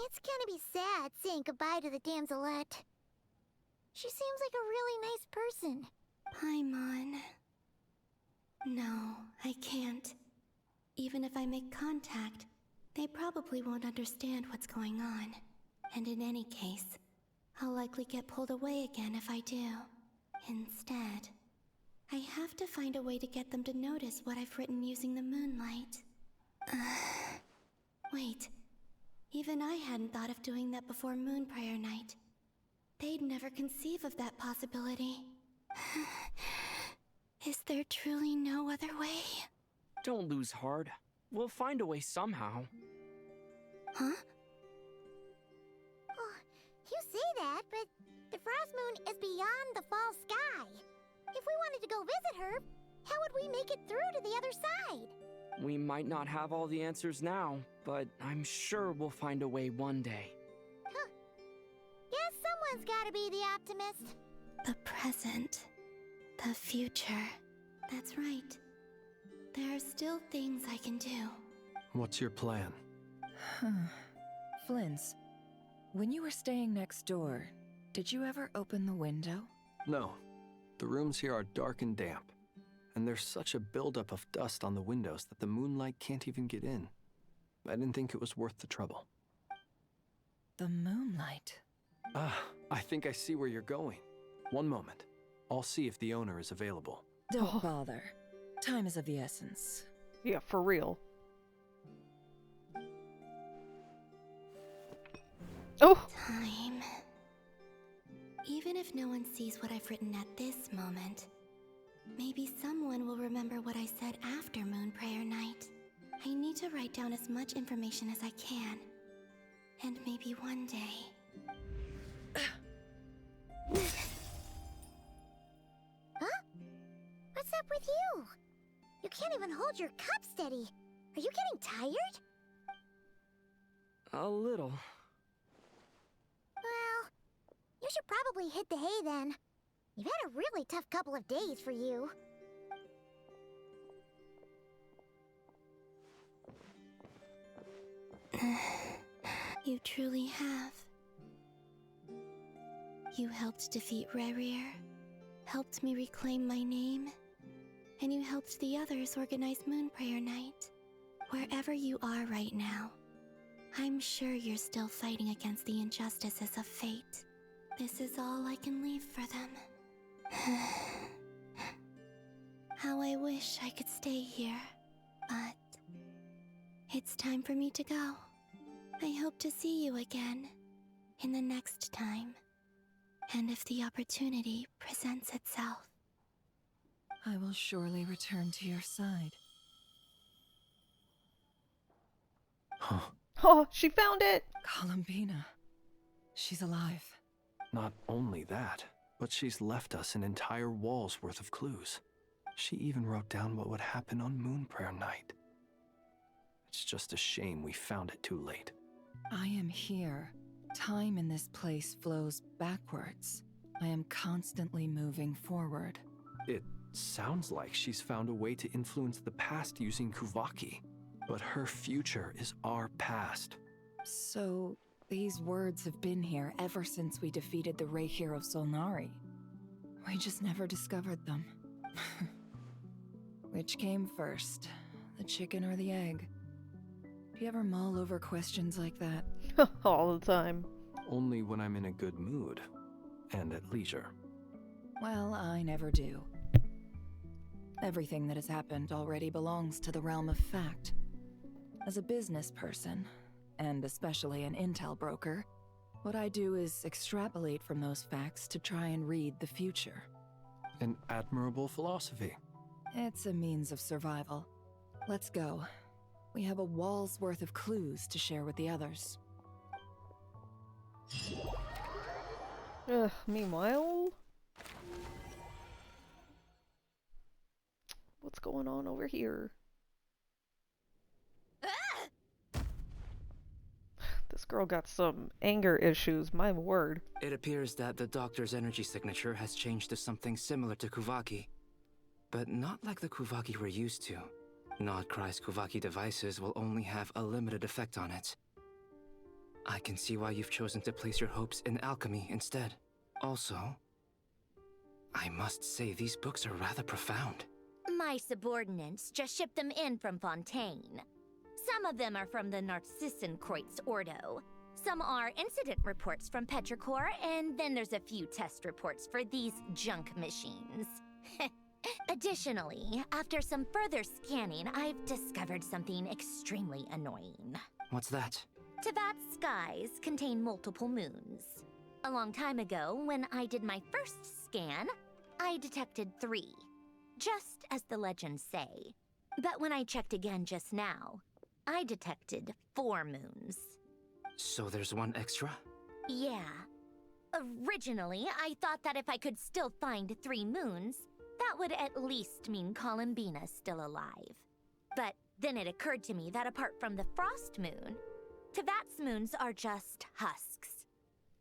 it's gonna be sad saying goodbye to the damselette. She seems like a really nice person. Paimon. No, I can't. Even if I make contact, they probably won't understand what's going on. And in any case, I'll likely get pulled away again if I do. Instead, I have to find a way to get them to notice what I've written using the moonlight. Wait. Even I hadn't thought of doing that before Moon Prayer Night. They'd never conceive of that possibility. Is there truly no other way? Don't lose heart. We'll find a way somehow. Huh? Oh, you say that, but the Frost Moon is beyond the fall sky. If we wanted to go visit her, how would we make it through to the other side? We might not have all the answers now, but I'm sure we'll find a way one day. Huh. Guess someone's gotta be the optimist. The present. The future. That's right. There are still things I can do. What's your plan? Flint's, when you were staying next door, did you ever open the window? No. The rooms here are dark and damp, and there's such a buildup of dust on the windows that the moonlight can't even get in. I didn't think it was worth the trouble. The moonlight. Ah, I think I see where you're going. One moment. I'll see if the owner is available. Don't bother. Time is of the essence. Yeah, for real. Oh! Time. Even if no one sees what I've written at this moment, maybe someone will remember what I said after Moon Prayer Night. I need to write down as much information as I can. And maybe one day... Huh? What's up with you? You can't even hold your cup steady. Are you getting tired? A little. Well, you should probably hit the hay then. You've had a really tough couple of days for you. You truly have. You helped defeat Rerir, helped me reclaim my name, and you helped the others organize Moon Prayer Night. Wherever you are right now, I'm sure you're still fighting against the injustices of fate. This is all I can leave for them. How I wish I could stay here, but it's time for me to go. I hope to see you again in the next time, and if the opportunity presents itself. I will surely return to your side. Huh. Oh, she found it! Columbina. She's alive. Not only that, but she's left us an entire wall's worth of clues. She even wrote down what would happen on Moon Prayer Night. It's just a shame we found it too late. I am here. Time in this place flows backwards. I am constantly moving forward. It sounds like she's found a way to influence the past using Kuvaki. But her future is our past. So, these words have been here ever since we defeated the Ray hero Solnari. We just never discovered them. Which came first, the chicken or the egg? Do you ever mull over questions like that? All the time. Only when I'm in a good mood, and at leisure. Well, I never do. Everything that has happened already belongs to the realm of fact. As a business person, and especially an intel broker, what I do is extrapolate from those facts to try and read the future. An admirable philosophy. It's a means of survival. Let's go. We have a wall's worth of clues to share with the others. Meanwhile... what's going on over here? This girl got some anger issues, my word. It appears that the doctor's energy signature has changed to something similar to Kuvaki. But not like the Kuvaki we're used to. Nodcry's Kuvaki devices will only have a limited effect on it. I can see why you've chosen to place your hopes in alchemy instead. Also, I must say these books are rather profound. My subordinates just shipped them in from Fontaine. Some of them are from the Narcissenkreuz Ordo. Some are incident reports from Petrichor, and then there's a few test reports for these junk machines. Additionally, after some further scanning, I've discovered something extremely annoying. What's that? Teyvat's skies contain multiple moons. A long time ago, when I did my first scan, I detected 3, just as the legends say. But when I checked again just now, I detected 4 moons. So there's one extra? Yeah. Originally, I thought that if I could still find 3 moons, that would at least mean Columbina's still alive. But then it occurred to me that apart from the frost moon, Teyvat's moons are just husks.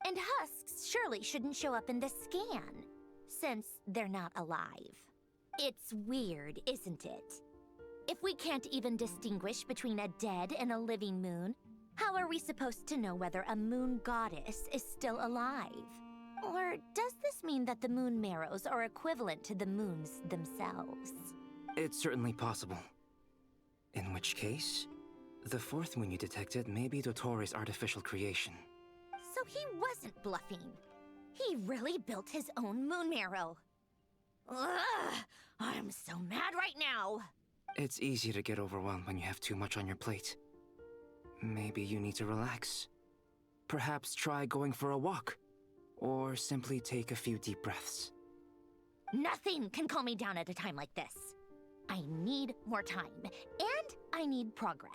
And husks surely shouldn't show up in the scan, since they're not alive. It's weird, isn't it? If we can't even distinguish between a dead and a living moon, how are we supposed to know whether a moon goddess is still alive? Or does this mean that the moon marrows are equivalent to the moons themselves? It's certainly possible. In which case, the fourth moon you detected may be Dottore's artificial creation. So he wasn't bluffing. He really built his own moon marrow. Ugh! I'm so mad right now! It's easy to get overwhelmed when you have too much on your plate. Maybe you need to relax. Perhaps try going for a walk. Or simply take a few deep breaths. Nothing can calm me down at a time like this. I need more time, and I need progress.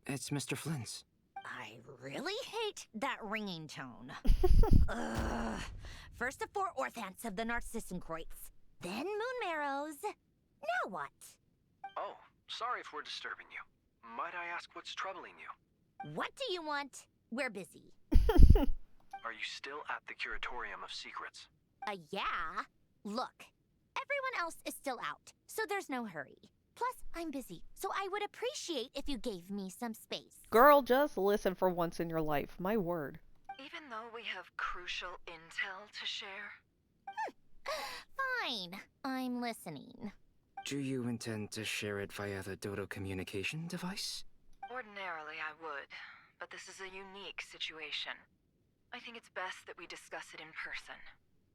It's Mr. Flynn's. I really hate that ringing tone. Ugh. First the four orthants of the Narcissenkreuz, then moon marrows. Now what? Oh, sorry if we're disturbing you. Might I ask what's troubling you? What do you want? We're busy. Are you still at the Curatorium of Secrets? Yeah. Look, everyone else is still out, so there's no hurry. Plus, I'm busy, so I would appreciate if you gave me some space. Girl, just listen for once in your life. My word. Even though we have crucial intel to share? Fine. I'm listening. Do you intend to share it via the Dodo communication device? Ordinarily, I would, but this is a unique situation. I think it's best that we discuss it in person.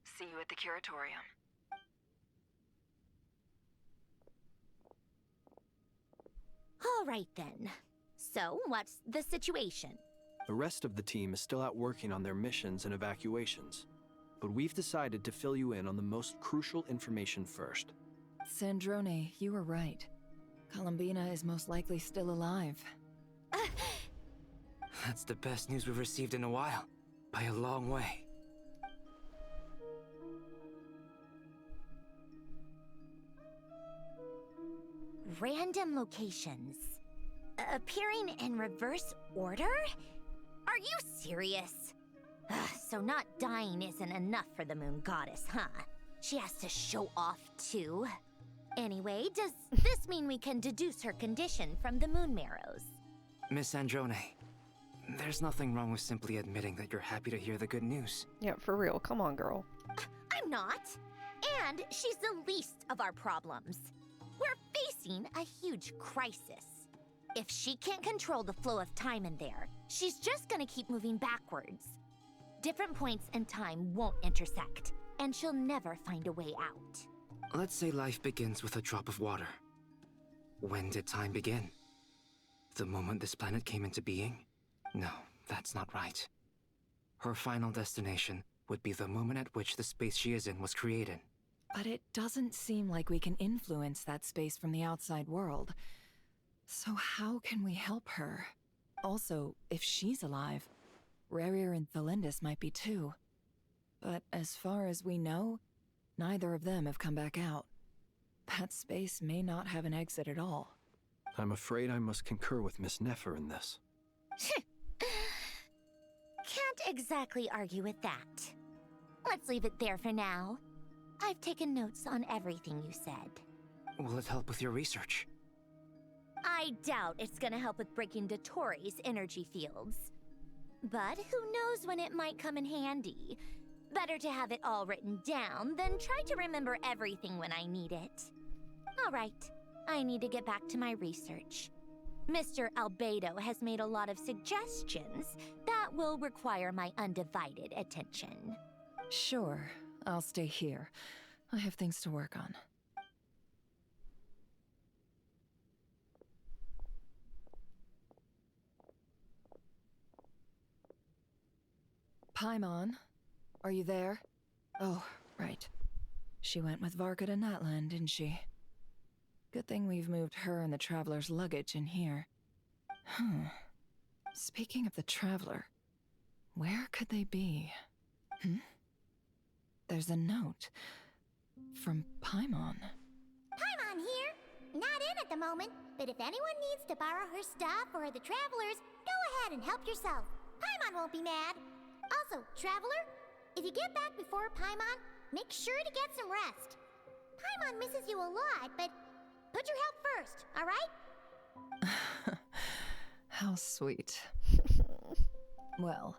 See you at the Curatorium. All right then. So, what's the situation? The rest of the team is still out working on their missions and evacuations, but we've decided to fill you in on the most crucial information first. Sandrone, you were right. Columbina is most likely still alive. That's the best news we've received in a while. By a long way. Random locations. Appearing in reverse order? Are you serious? So not dying isn't enough for the moon goddess, huh? She has to show off too. Anyway, does this mean we can deduce her condition from the moon marrows? Miss Androne, there's nothing wrong with simply admitting that you're happy to hear the good news. Yeah, for real. Come on, girl. I'm not. And she's the least of our problems. We're facing a huge crisis. If she can't control the flow of time in there, she's just gonna keep moving backwards. Different points in time won't intersect, and she'll never find a way out. Let's say life begins with a drop of water. When did time begin? The moment this planet came into being? No, that's not right. Her final destination would be the moment at which the space she is in was created. But it doesn't seem like we can influence that space from the outside world. So how can we help her? Also, if she's alive, Rerir and Thelindis might be too. But as far as we know, neither of them have come back out. That space may not have an exit at all. I'm afraid I must concur with Miss Nefer in this. Can't exactly argue with that. Let's leave it there for now. I've taken notes on everything you said. Will it help with your research? I doubt it's gonna help with breaking Dottore's energy fields. But who knows when it might come in handy. Better to have it all written down than try to remember everything when I need it. Alright, I need to get back to my research. Mr. Albedo has made a lot of suggestions that will require my undivided attention. Sure, I'll stay here. I have things to work on. Paimon, are you there? Oh, right. She went with Varka to Natlan, didn't she? Good thing we've moved her and the Traveler's luggage in here. Speaking of the Traveler, where could they be? There's a note. From Paimon. Paimon here. Not in at the moment, but if anyone needs to borrow her stuff or the Travelers, go ahead and help yourself. Paimon won't be mad. Also, Traveler, if you get back before Paimon, make sure to get some rest. Paimon misses you a lot, but Put your help first, alright? How sweet. Well,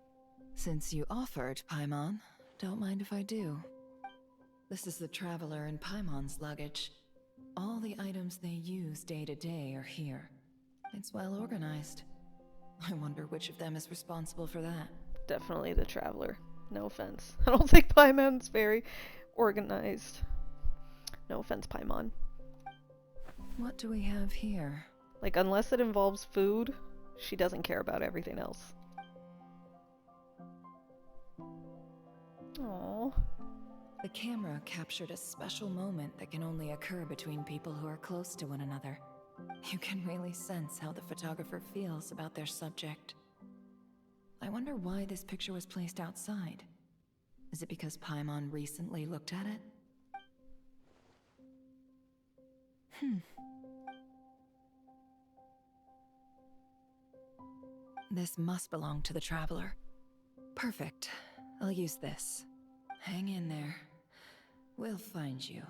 since you offered, Paimon, don't mind if I do. This is the Traveler and Paimon's luggage. All the items they use day to day are here. It's well organized. I wonder which of them is responsible for that. Definitely the Traveler. No offense. I don't think Paimon's very organized. No offense, Paimon. What do we have here? Like, unless it involves food, she doesn't care about everything else. Aww. The camera captured a special moment that can only occur between people who are close to one another. You can really sense how the photographer feels about their subject. I wonder why this picture was placed outside. Is it because Paimon recently looked at it? This must belong to the Traveler. Perfect. I'll use this. Hang in there. We'll find you.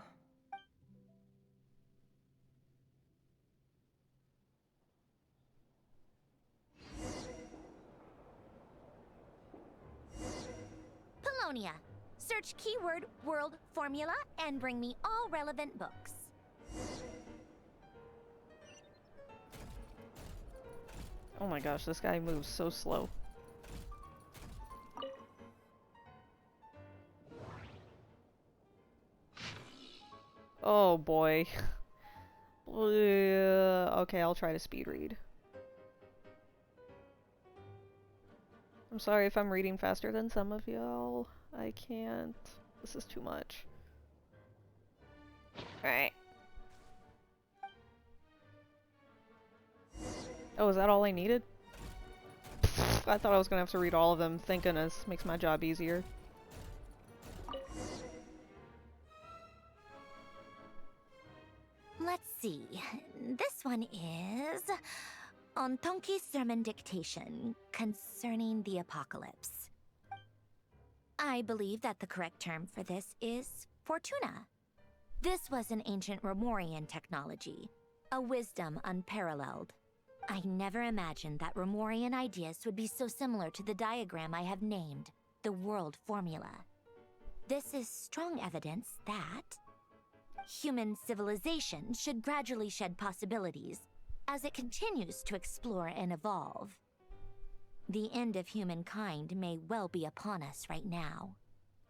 Polonia. Search keyword world formula and bring me all relevant books. Oh my gosh, this guy moves so slow. Oh boy. Okay, I'll try to speed read. I'm sorry if I'm reading faster than some of y'all. I can't. This is too much. Alright. Oh, is that all I needed? I thought I was gonna have to read all of them. Thank goodness. Makes my job easier. Let's see. This one is on Tonki's sermon dictation concerning the apocalypse. I believe that the correct term for this is Fortuna. This was an ancient Romorian technology, a wisdom unparalleled. I never imagined that Romorian ideas would be so similar to the diagram I have named, the world formula. This is strong evidence that human civilization should gradually shed possibilities as it continues to explore and evolve. The end of humankind may well be upon us right now.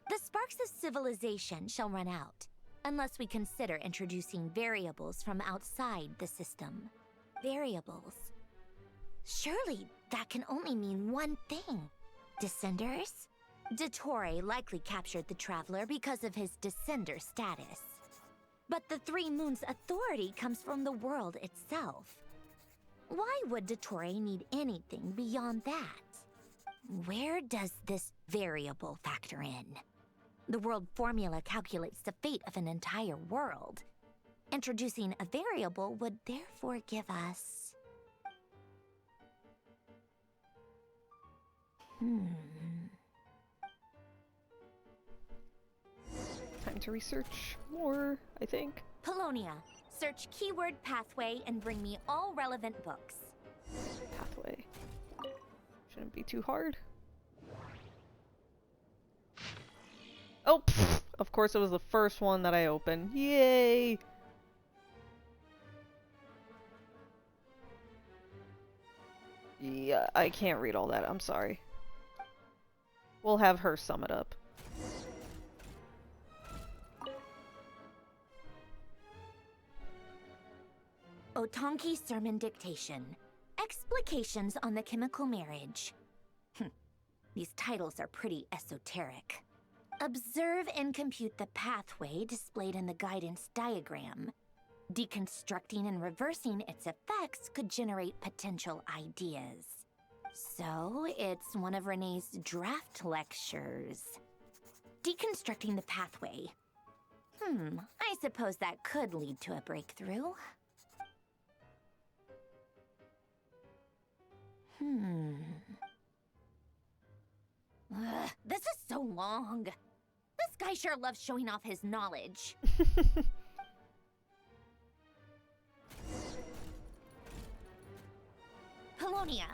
The sparks of civilization shall run out, unless we consider introducing variables from outside the system. Variables. Surely that can only mean one thing. Descenders? Dottore likely captured the Traveler because of his descender status. But the Three Moons' authority comes from the world itself. Why would Dottore need anything beyond that? Where does this variable factor in? The world formula calculates the fate of an entire world. Introducing a variable would therefore give us... Time to research more, I think. Polonia. Search keyword pathway and bring me all relevant books. Pathway. Shouldn't be too hard. Oh, pfft. Of course it was the first one that I opened. Yay! Yeah, I can't read all that. I'm sorry. We'll have her sum it up. Otonki sermon dictation. Explications on the chemical marriage. These titles are pretty esoteric. Observe and compute the pathway displayed in the guidance diagram. Deconstructing and reversing its effects could generate potential ideas. So, it's one of Renee's draft lectures. Deconstructing the pathway. I suppose that could lead to a breakthrough. This is so long. This guy sure loves showing off his knowledge. Polonia.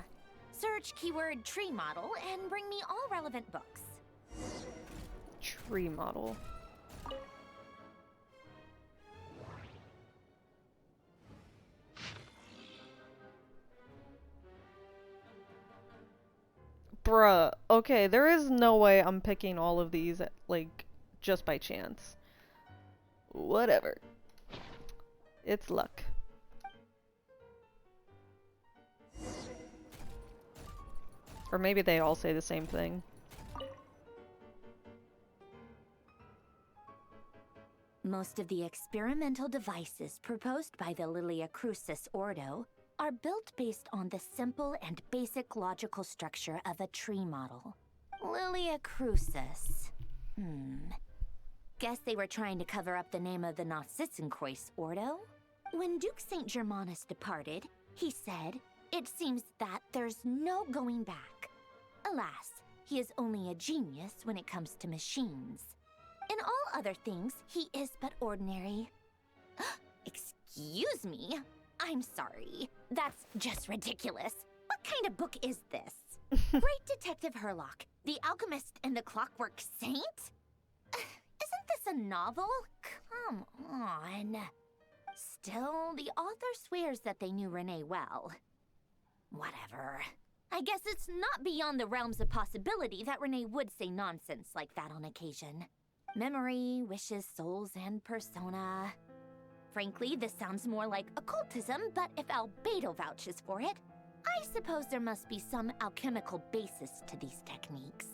Search keyword tree model and bring me all relevant books. Tree model. Bruh, okay, there is no way I'm picking all of these, like, just by chance. Whatever. It's luck. Or maybe they all say the same thing. Most of the experimental devices proposed by the Lilia Crucis Ordo are built based on the simple and basic logical structure of a tree model. Lilia Crucis. Guess they were trying to cover up the name of the Nautitzenkreuz Ordo? When Duke St. Germanus departed, he said, "It seems that there's no going back." Alas, he is only a genius when it comes to machines. In all other things, he is but ordinary. Excuse me? I'm sorry. That's just ridiculous. What kind of book is this? Great Detective Herlock, the Alchemist and the Clockwork Saint? Isn't this a novel? Come on. Still, the author swears that they knew Renee well. Whatever. I guess it's not beyond the realms of possibility that Renee would say nonsense like that on occasion. Memory, wishes, souls, and persona. Frankly, this sounds more like occultism, but if Albedo vouches for it, I suppose there must be some alchemical basis to these techniques.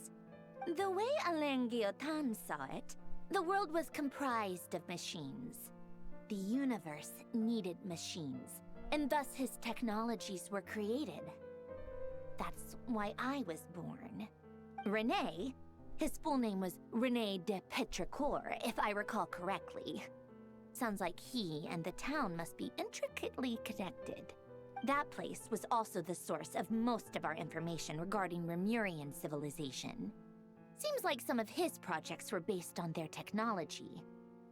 The way Alain Guillotin saw it, the world was comprised of machines. The universe needed machines, and thus his technologies were created. That's why I was born. Renee, his full name was René de Petrichor, if I recall correctly. Sounds like he and the town must be intricately connected. That place was also the source of most of our information regarding Remurian civilization. Seems like some of his projects were based on their technology.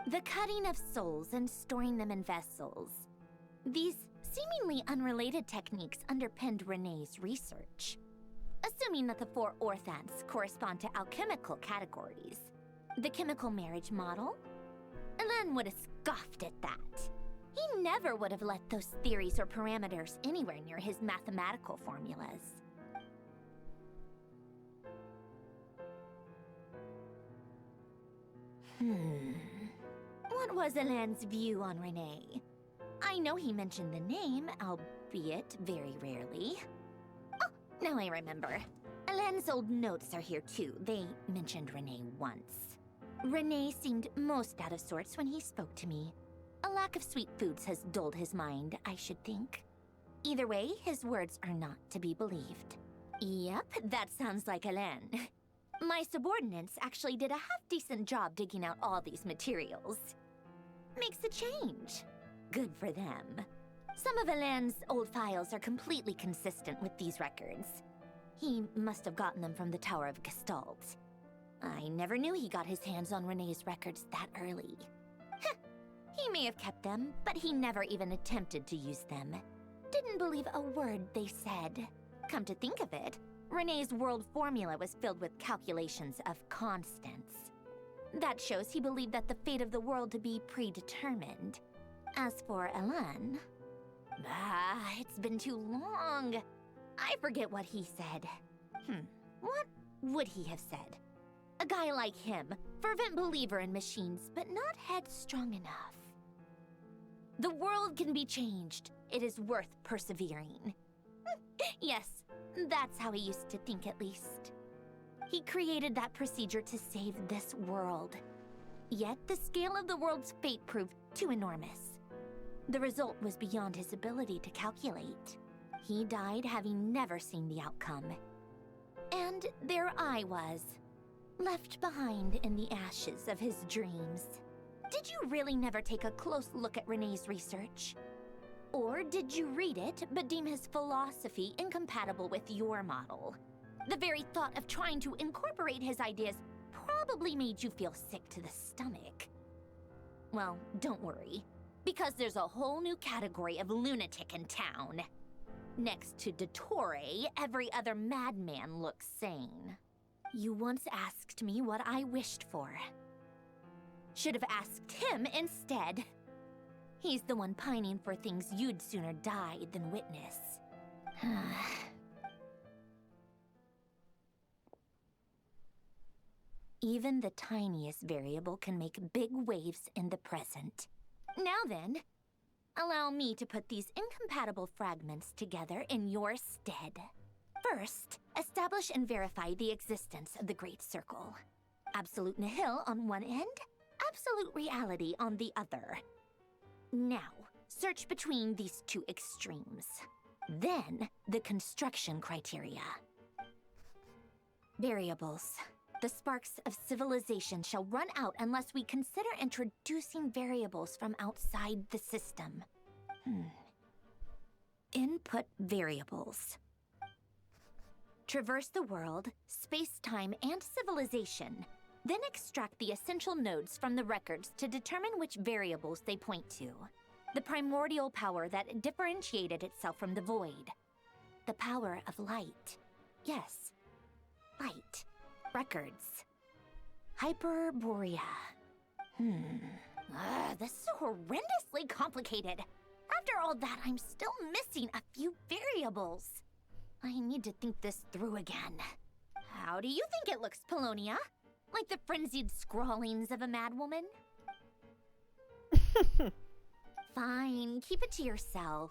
The cutting of souls and storing them in vessels. These seemingly unrelated techniques underpinned René's research. Assuming that the four orthants correspond to alchemical categories. The chemical marriage model? Alain would have scoffed at that. He never would have let those theories or parameters anywhere near his mathematical formulas. What was Alain's view on Renee? I know he mentioned the name, albeit very rarely. Oh, now I remember. Alain's old notes are here too. They mentioned Renee once. Renee seemed most out of sorts when he spoke to me. A lack of sweet foods has dulled his mind, I should think. Either way, his words are not to be believed. Yep, that sounds like Alain. My subordinates actually did a half-decent job digging out all these materials. Makes a change. Good for them. Some of Alain's old files are completely consistent with these records. He must have gotten them from the Tower of Gestalt. I never knew he got his hands on Renee's records that early. Heh, he may have kept them, but he never even attempted to use them. Didn't believe a word they said. Come to think of it, Renee's world formula was filled with calculations of constants. That shows he believed that the fate of the world to be predetermined. As for Alain... it's been too long. I forget what he said. What would he have said? A guy like him, fervent believer in machines, but not headstrong enough. The world can be changed. It is worth persevering. Yes, that's how he used to think at least. He created that procedure to save this world. Yet the scale of the world's fate proved too enormous. The result was beyond his ability to calculate. He died having never seen the outcome. And there I was, left behind in the ashes of his dreams. Did you really never take a close look at Renee's research? Or did you read it but deem his philosophy incompatible with your model? The very thought of trying to incorporate his ideas probably made you feel sick to the stomach. Well, don't worry, because there's a whole new category of lunatic in town. Next to Dottore, every other madman looks sane. You once asked me what I wished for. Should have asked him instead. He's the one pining for things you'd sooner die than witness. Even the tiniest variable can make big waves in the present. Now then, allow me to put these incompatible fragments together in your stead. First, establish and verify the existence of the Great Circle. Absolute nihil on one end, absolute reality on the other. Now, search between these two extremes. Then, the construction criteria. Variables. The sparks of civilization shall run out unless we consider introducing variables from outside the system. Input variables. Traverse the world, space-time, and civilization. Then extract the essential nodes from the records to determine which variables they point to. The primordial power that differentiated itself from the void. The power of light. Yes, light. Records. Hyperborea. This is horrendously complicated. After all that, I'm still missing a few variables. I need to think this through again. How do you think it looks, Polonia? Like the frenzied scrawlings of a madwoman? Fine, keep it to yourself.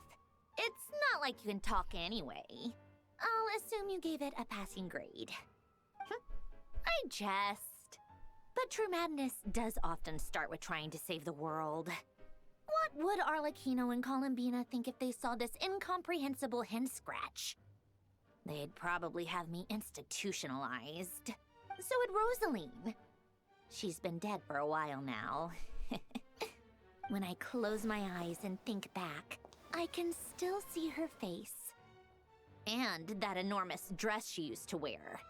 It's not like you can talk anyway. I'll assume you gave it a passing grade. I jest. But true madness does often start with trying to save the world. What would Arlecchino and Columbina think if they saw this incomprehensible hen scratch? They'd probably have me institutionalized. So would Rosaline. She's been dead for a while now. When I close my eyes and think back, I can still see her face. And that enormous dress she used to wear.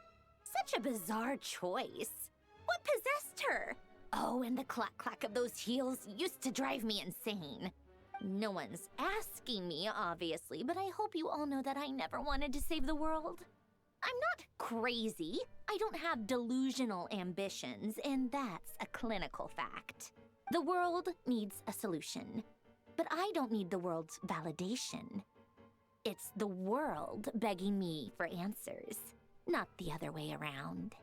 Such a bizarre choice. What possessed her? Oh, and the clack-clack of those heels used to drive me insane. No one's asking me, obviously, but I hope you all know that I never wanted to save the world. I'm not crazy. I don't have delusional ambitions, and that's a clinical fact. The world needs a solution, but I don't need the world's validation. It's the world begging me for answers. Not the other way around.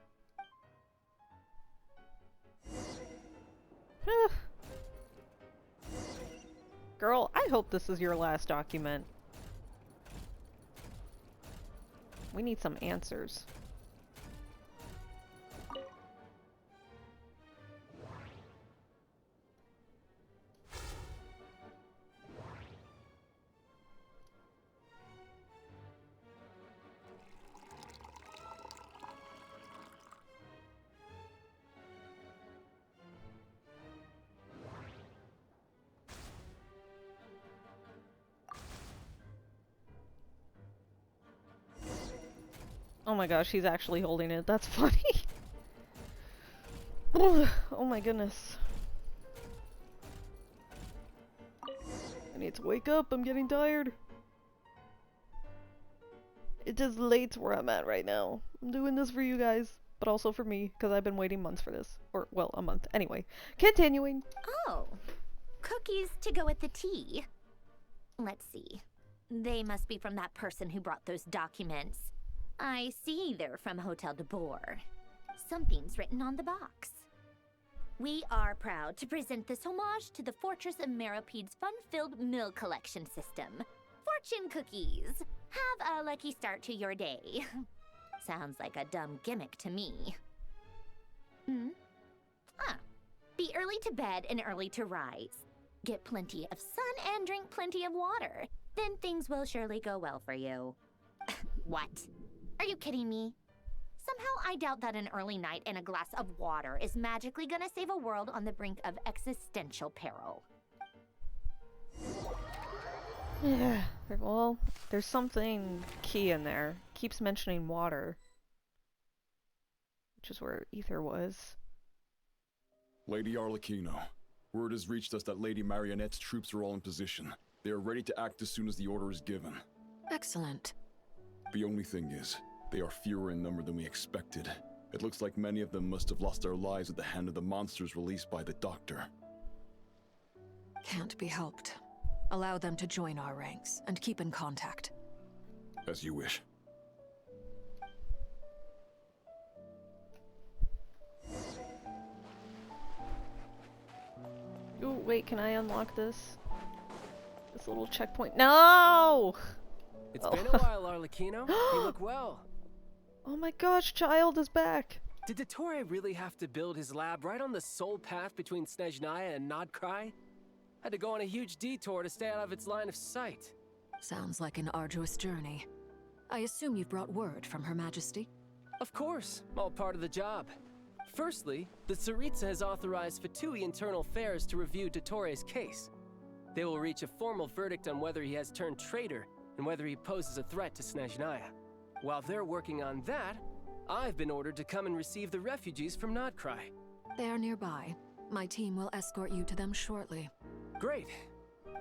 Girl, I hope this is your last document. We need some answers. Oh my gosh, he's actually holding it. That's funny. Oh my goodness. I need to wake up. I'm getting tired. It is late where I'm at right now. I'm doing this for you guys, but also for me, because I've been waiting months for this. Or, well, a month. Anyway, continuing. Oh, cookies to go with the tea. Let's see. They must be from that person who brought those documents. I see they're from Hotel de Boer. Something's written on the box. We are proud to present this homage to the Fortress of Meropede's fun-filled mill collection system. Fortune cookies. Have a lucky start to your day. Sounds like a dumb gimmick to me. Be early to bed and early to rise. Get plenty of sun and drink plenty of water. Then things will surely go well for you. What? Are you kidding me? Somehow I doubt that an early night and a glass of water is magically gonna save a world on the brink of existential peril. Yeah, well, there's something key in there. Keeps mentioning water. Which is where Aether was. Lady Arlecchino, word has reached us that Lady Marionette's troops are all in position. They are ready to act as soon as the order is given. Excellent. The only thing is, they are fewer in number than we expected. It looks like many of them must have lost their lives at the hand of the monsters released by the Doctor. Can't be helped. Allow them to join our ranks, and keep in contact. As you wish. Oh, wait, can I unlock this? This little checkpoint. No! It's been a while, Arlecchino. You look well. Oh my gosh, Child is back! Did Dottore really have to build his lab right on the sole path between Snezhnaya and Nodcry? Had to go on a huge detour to stay out of its line of sight. Sounds like an arduous journey. I assume you've brought word from Her Majesty? Of course, all part of the job. Firstly, the Tsaritsa has authorized Fatui Internal Affairs to review Dottore's case. They will reach a formal verdict on whether he has turned traitor and whether he poses a threat to Snezhnaya. While they're working on that, I've been ordered to come and receive the refugees from Nodcry. They are nearby. My team will escort you to them shortly. Great.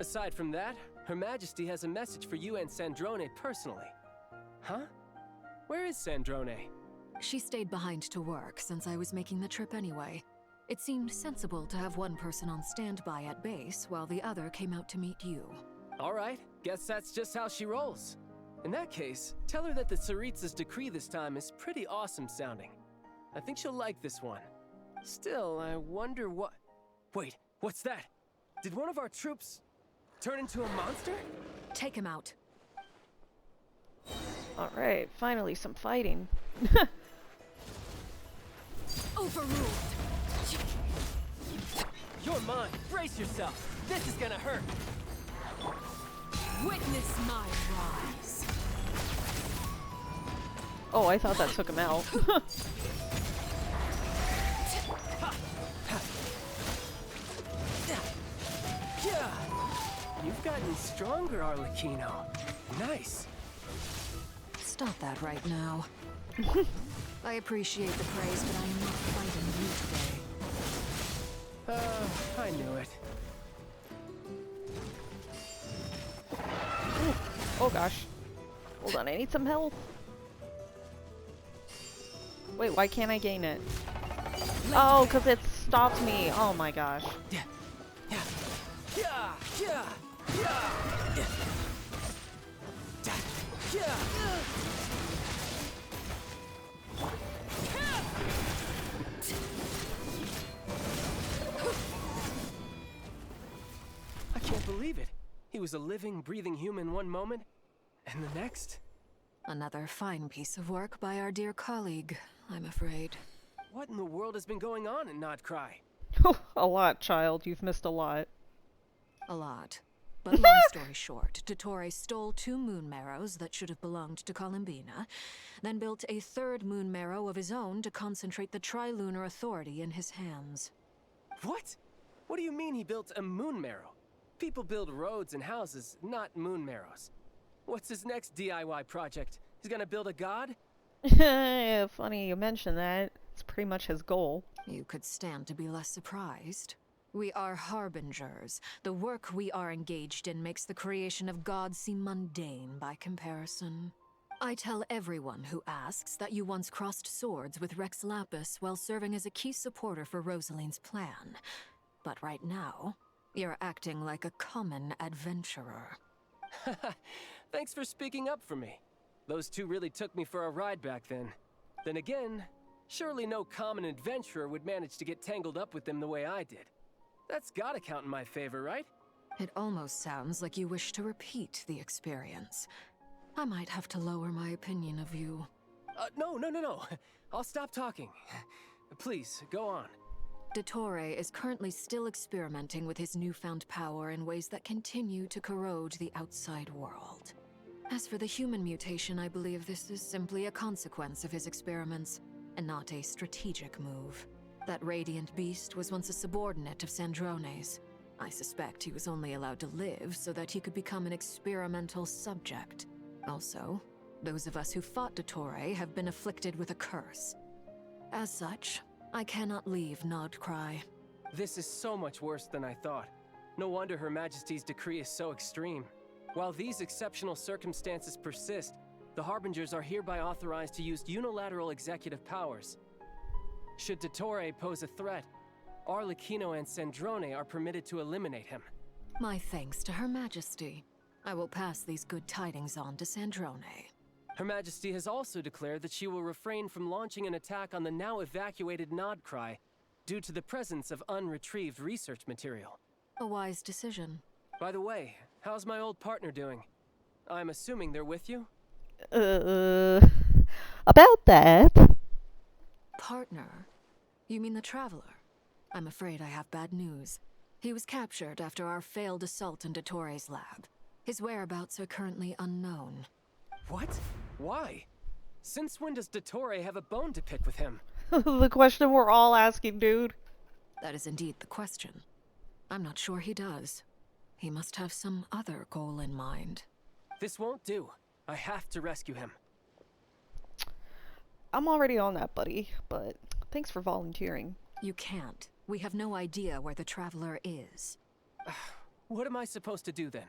Aside from that, Her Majesty has a message for you and Sandrone personally. Huh? Where is Sandrone? She stayed behind to work since I was making the trip anyway. It seemed sensible to have one person on standby at base while the other came out to meet you. All right, guess that's just how she rolls. In that case, tell her that the Tsaritsa's decree this time is pretty awesome sounding. I think she'll like this one. Still, I wonder what... Wait, what's that? Did one of our troops turn into a monster? Take him out. Alright, finally some fighting. Overruled! You're mine! Brace yourself! This is gonna hurt! Witness my rise. Oh, I thought that took him out. You've gotten stronger, Arlecchino. Nice. Stop that right now. I appreciate the praise, but I am not fighting you today. I knew it. Ooh. Oh gosh. Hold on, I need some health. Wait, why can't I gain it? Oh, because it stopped me. Oh my gosh. I can't believe it. He was a living, breathing human one moment, and the next? Another fine piece of work by our dear colleague, I'm afraid. What in the world has been going on in Nodcry? A lot, Child. You've missed a lot. A lot. But long story short, Dottore stole 2 moon marrows that should have belonged to Columbina, then built a 3rd moon marrow of his own to concentrate the Trilunar Authority in his hands. What? What do you mean he built a moon marrow? People build roads and houses, not moon marrows. What's his next DIY project? He's gonna build a god? Funny you mention that. It's pretty much his goal. You could stand to be less surprised. We are harbingers. The work we are engaged in makes the creation of gods seem mundane by comparison. I tell everyone who asks that you once crossed swords with Rex Lapis while serving as a key supporter for Rosaline's plan. But right now, you're acting like a common adventurer. Thanks for speaking up for me. Those 2 really took me for a ride back then. Then again, surely no common adventurer would manage to get tangled up with them the way I did. That's gotta count in my favor, right? It almost sounds like you wish to repeat the experience. I might have to lower my opinion of you. No. I'll stop talking. Please, go on. Dottore is currently still experimenting with his newfound power in ways that continue to corrode the outside world. As for the human mutation, I believe this is simply a consequence of his experiments, and not a strategic move. That radiant beast was once a subordinate of Sandrone's. I suspect he was only allowed to live so that he could become an experimental subject. Also, those of us who fought Dottore have been afflicted with a curse. As such, I cannot leave Nodcry. This is so much worse than I thought. No wonder Her Majesty's decree is so extreme. While these exceptional circumstances persist, the Harbingers are hereby authorized to use unilateral executive powers. Should Dottore pose a threat, Arlecchino and Sandrone are permitted to eliminate him. My thanks to Her Majesty. I will pass these good tidings on to Sandrone. Her Majesty has also declared that she will refrain from launching an attack on the now evacuated Nodcry due to the presence of unretrieved research material. A wise decision. By the way, how's my old partner doing? I'm assuming they're with you? About that. Partner? You mean the Traveler? I'm afraid I have bad news. He was captured after our failed assault in Dottore's lab. His whereabouts are currently unknown. What? Why? Since when does Dottore have a bone to pick with him? The question we're all asking, dude. That is indeed the question. I'm not sure he does. He must have some other goal in mind. This won't do. I have to rescue him. I'm already on that, buddy, but thanks for volunteering. You can't. We have no idea where the Traveler is. What am I supposed to do then?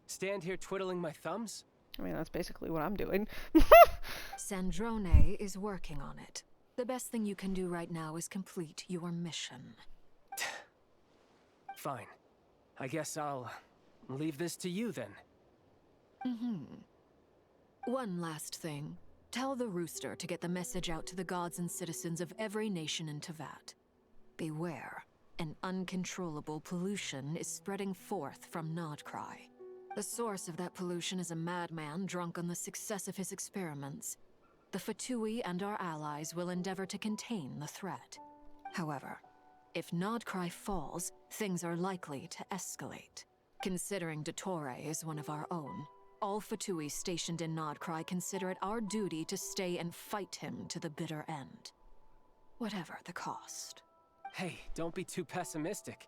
Stand here twiddling my thumbs? I mean, that's basically what I'm doing. Sandrone is working on it. The best thing you can do right now is complete your mission. Fine. I guess I'll leave this to you then. One last thing. Tell the Rooster to get the message out to the gods and citizens of every nation in Teyvat. Beware. An uncontrollable pollution is spreading forth from Nodcry. The source of that pollution is a madman drunk on the success of his experiments. The Fatui and our allies will endeavor to contain the threat. However, if Nodcry falls, things are likely to escalate. Considering Dottore is one of our own, all Fatui stationed in Nodcry consider it our duty to stay and fight him to the bitter end. Whatever the cost. Hey, don't be too pessimistic.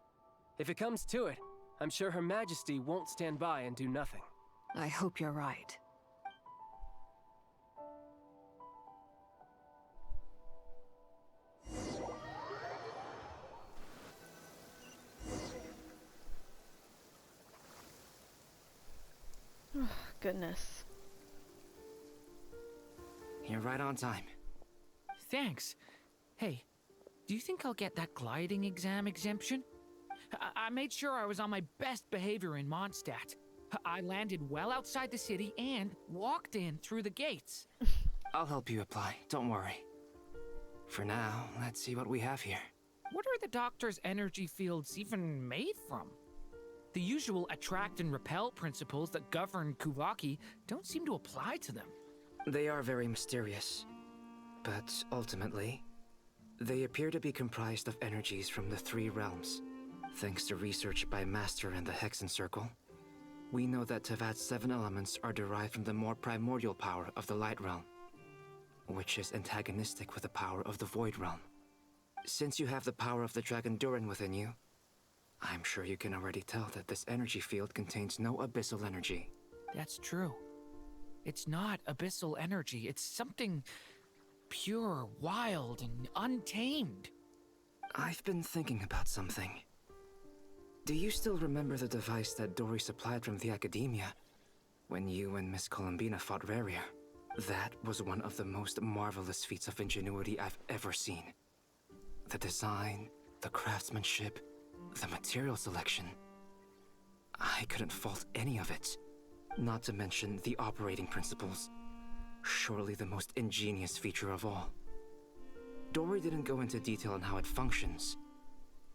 If it comes to it, I'm sure Her Majesty won't stand by and do nothing. I hope you're right. Goodness. You're right on time. Thanks. Hey, do you think I'll get that gliding exam exemption? I made sure I was on my best behavior in Mondstadt. I landed well outside the city and walked in through the gates. I'll help you apply, don't worry. For now, let's see what we have here. What are the doctor's energy fields even made from? The usual attract and repel principles that govern Kuvaki don't seem to apply to them. They are very mysterious, but ultimately, they appear to be comprised of energies from the three realms. Thanks to research by Master and the Hexen Circle, we know that Teyvat's 7 elements are derived from the more primordial power of the Light Realm, which is antagonistic with the power of the Void Realm. Since you have the power of the Dragon Durin within you, I'm sure you can already tell that this energy field contains no abyssal energy. That's true. It's not abyssal energy, it's something pure, wild, and untamed. I've been thinking about something. Do you still remember the device that Dory supplied from the Academia when you and Miss Columbina fought Raria? That was one of the most marvelous feats of ingenuity I've ever seen. The design, the craftsmanship, the material selection. I couldn't fault any of it. Not to mention the operating principles. Surely the most ingenious feature of all. Dory didn't go into detail on how it functions,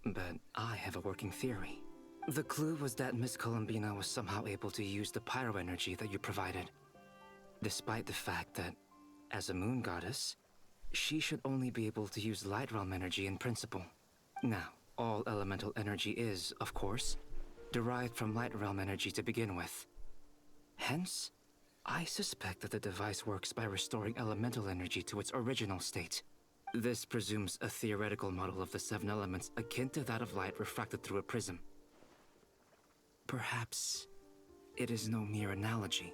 but I have a working theory. The clue was that Miss Columbina was somehow able to use the pyro energy that you provided, despite the fact that, as a moon goddess, she should only be able to use light realm energy in principle. Now, all elemental energy is, of course, derived from light realm energy to begin with. Hence, I suspect that the device works by restoring elemental energy to its original state. This presumes a theoretical model of the 7 elements akin to that of light refracted through a prism. Perhaps it is no mere analogy.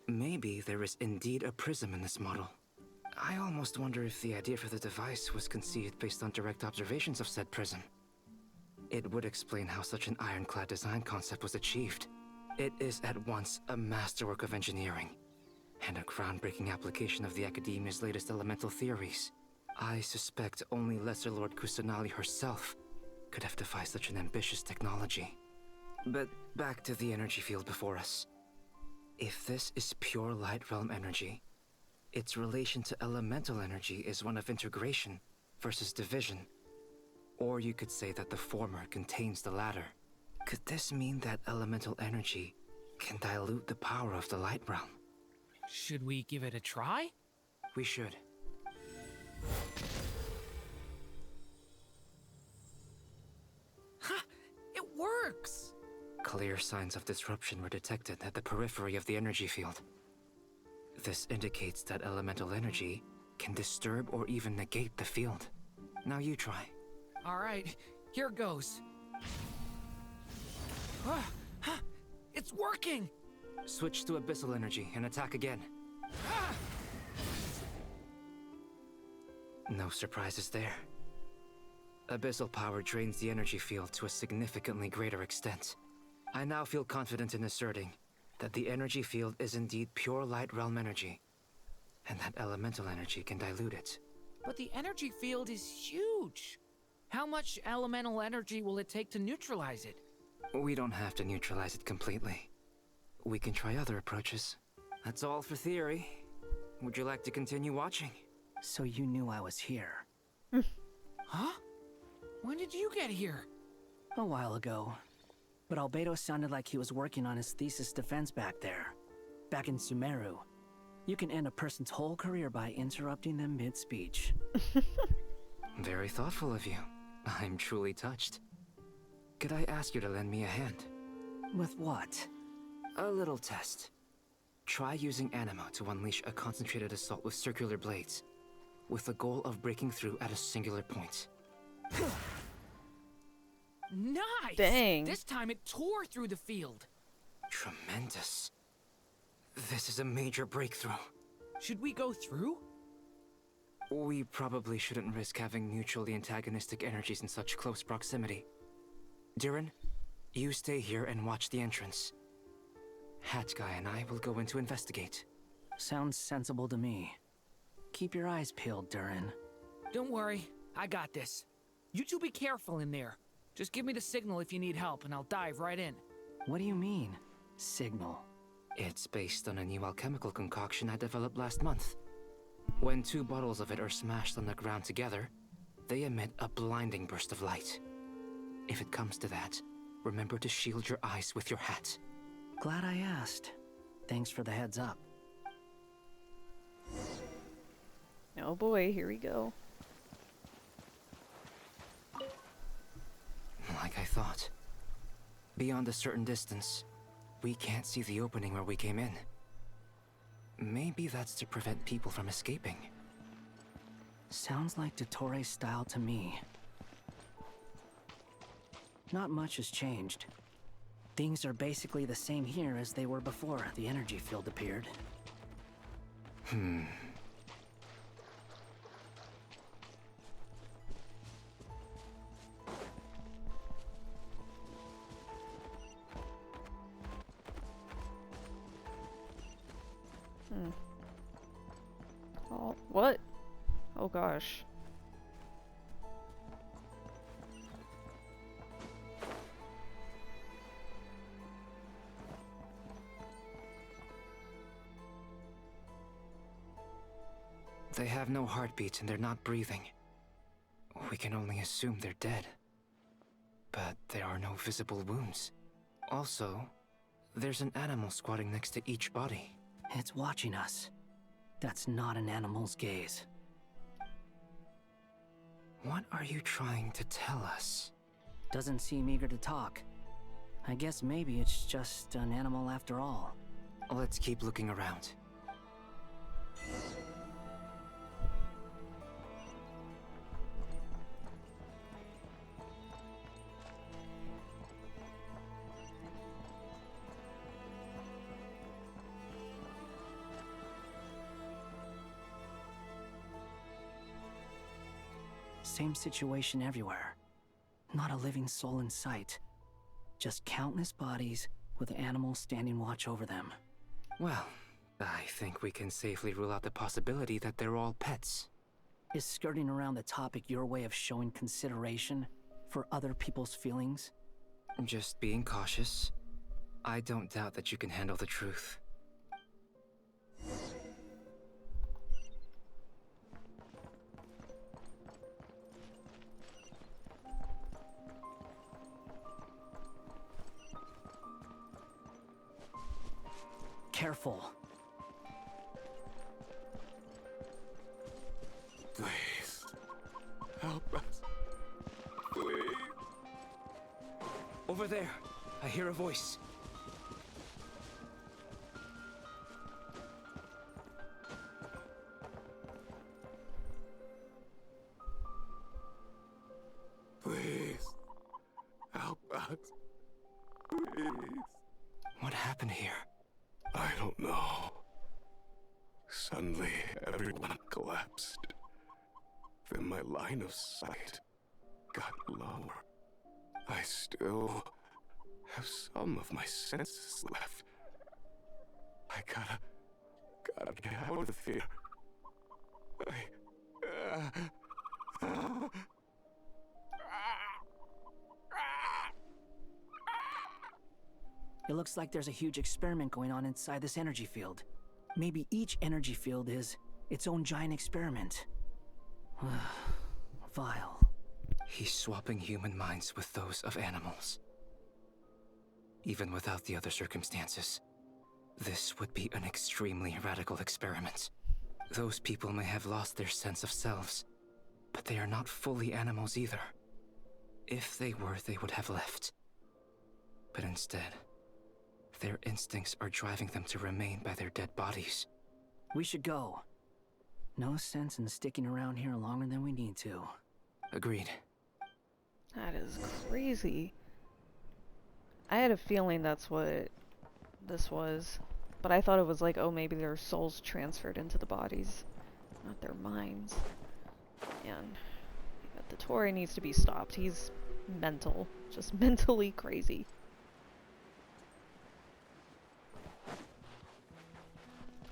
Maybe there is indeed a prism in this model. I almost wonder if the idea for the device was conceived based on direct observations of said prism. It would explain how such an ironclad design concept was achieved. It is at once a masterwork of engineering and a groundbreaking application of the Academia's latest elemental theories. I suspect only Lesser Lord Kusanali herself could have devised such an ambitious technology. But back to the energy field before us. If this is pure Light Realm energy, its relation to elemental energy is one of integration versus division. Or you could say that the former contains the latter. Could this mean that elemental energy can dilute the power of the Light Realm? Should we give it a try? We should. Ha! It works! Clear signs of disruption were detected at the periphery of the energy field. This indicates that elemental energy can disturb or even negate the field. Now you try. Alright, here goes. It's working! Switch to abyssal energy and attack again. No surprises there. Abyssal power drains the energy field to a significantly greater extent. I now feel confident in asserting that the energy field is indeed pure Light Realm energy, and that elemental energy can dilute it. But the energy field is huge! How much elemental energy will it take to neutralize it? We don't have to neutralize it completely. We can try other approaches. That's all for theory. Would you like to continue watching? So you knew I was here. Huh? When did you get here? A while ago. But Albedo sounded like he was working on his thesis defense back there. Back in Sumeru. You can end a person's whole career by interrupting them mid-speech. Very thoughtful of you. I'm truly touched. Could I ask you to lend me a hand? With what? A little test. Try using Animo to unleash a concentrated assault with circular blades, with the goal of breaking through at a singular point. Nice! Dang. This time it tore through the field. Tremendous. This is a major breakthrough. Should we go through? We probably shouldn't risk having mutually antagonistic energies in such close proximity. Durin, you stay here and watch the entrance. Hat Guy and I will go in to investigate. Sounds sensible to me. Keep your eyes peeled, Durin. Don't worry, I got this. You two be careful in there. Just give me the signal if you need help and I'll dive right in. What do you mean, signal? It's based on a new alchemical concoction I developed last month. When 2 bottles of it are smashed on the ground together, they emit a blinding burst of light. If it comes to that, remember to shield your eyes with your hat. Glad I asked. Thanks for the heads up. Oh boy, here we go. Like I thought. Beyond a certain distance, we can't see the opening where we came in. Maybe that's to prevent people from escaping. Sounds like Dottore's style to me. Not much has changed. Things are basically the same here as they were before the energy field appeared. Oh, what? Oh gosh. They have no heartbeats and they're not breathing. We can only assume they're dead. But there are no visible wounds. Also, there's an animal squatting next to each body. It's watching us. That's not an animal's gaze. What are you trying to tell us? Doesn't seem eager to talk. I guess maybe it's just an animal after all. Let's keep looking around. Same situation everywhere. Not a living soul in sight. Just countless bodies with animals standing watch over them. Well, I think we can safely rule out the possibility that they're all pets. Is skirting around the topic your way of showing consideration for other people's feelings? Just being cautious. I don't doubt that you can handle the truth. Careful. Please, help us. Please. Over there, I hear a voice. Please, help us. Please. What happened here? I don't know. Suddenly, everyone collapsed. Then my line of sight got lower. I still have some of my senses left. I gotta get out of here. It looks like there's a huge experiment going on inside this energy field. Maybe each energy field is its own giant experiment. Vile. He's swapping human minds with those of animals. Even without the other circumstances, this would be an extremely radical experiment. Those people may have lost their sense of selves, but they are not fully animals either. If they were, they would have left. But instead, their instincts are driving them to remain by their dead bodies. We should go. No sense in sticking around here longer than we need to. Agreed. That is crazy. I had a feeling that's what this was, but I thought it was like, oh, maybe their souls transferred into the bodies, not their minds. And the Dottore needs to be stopped. He's mental, just mentally crazy.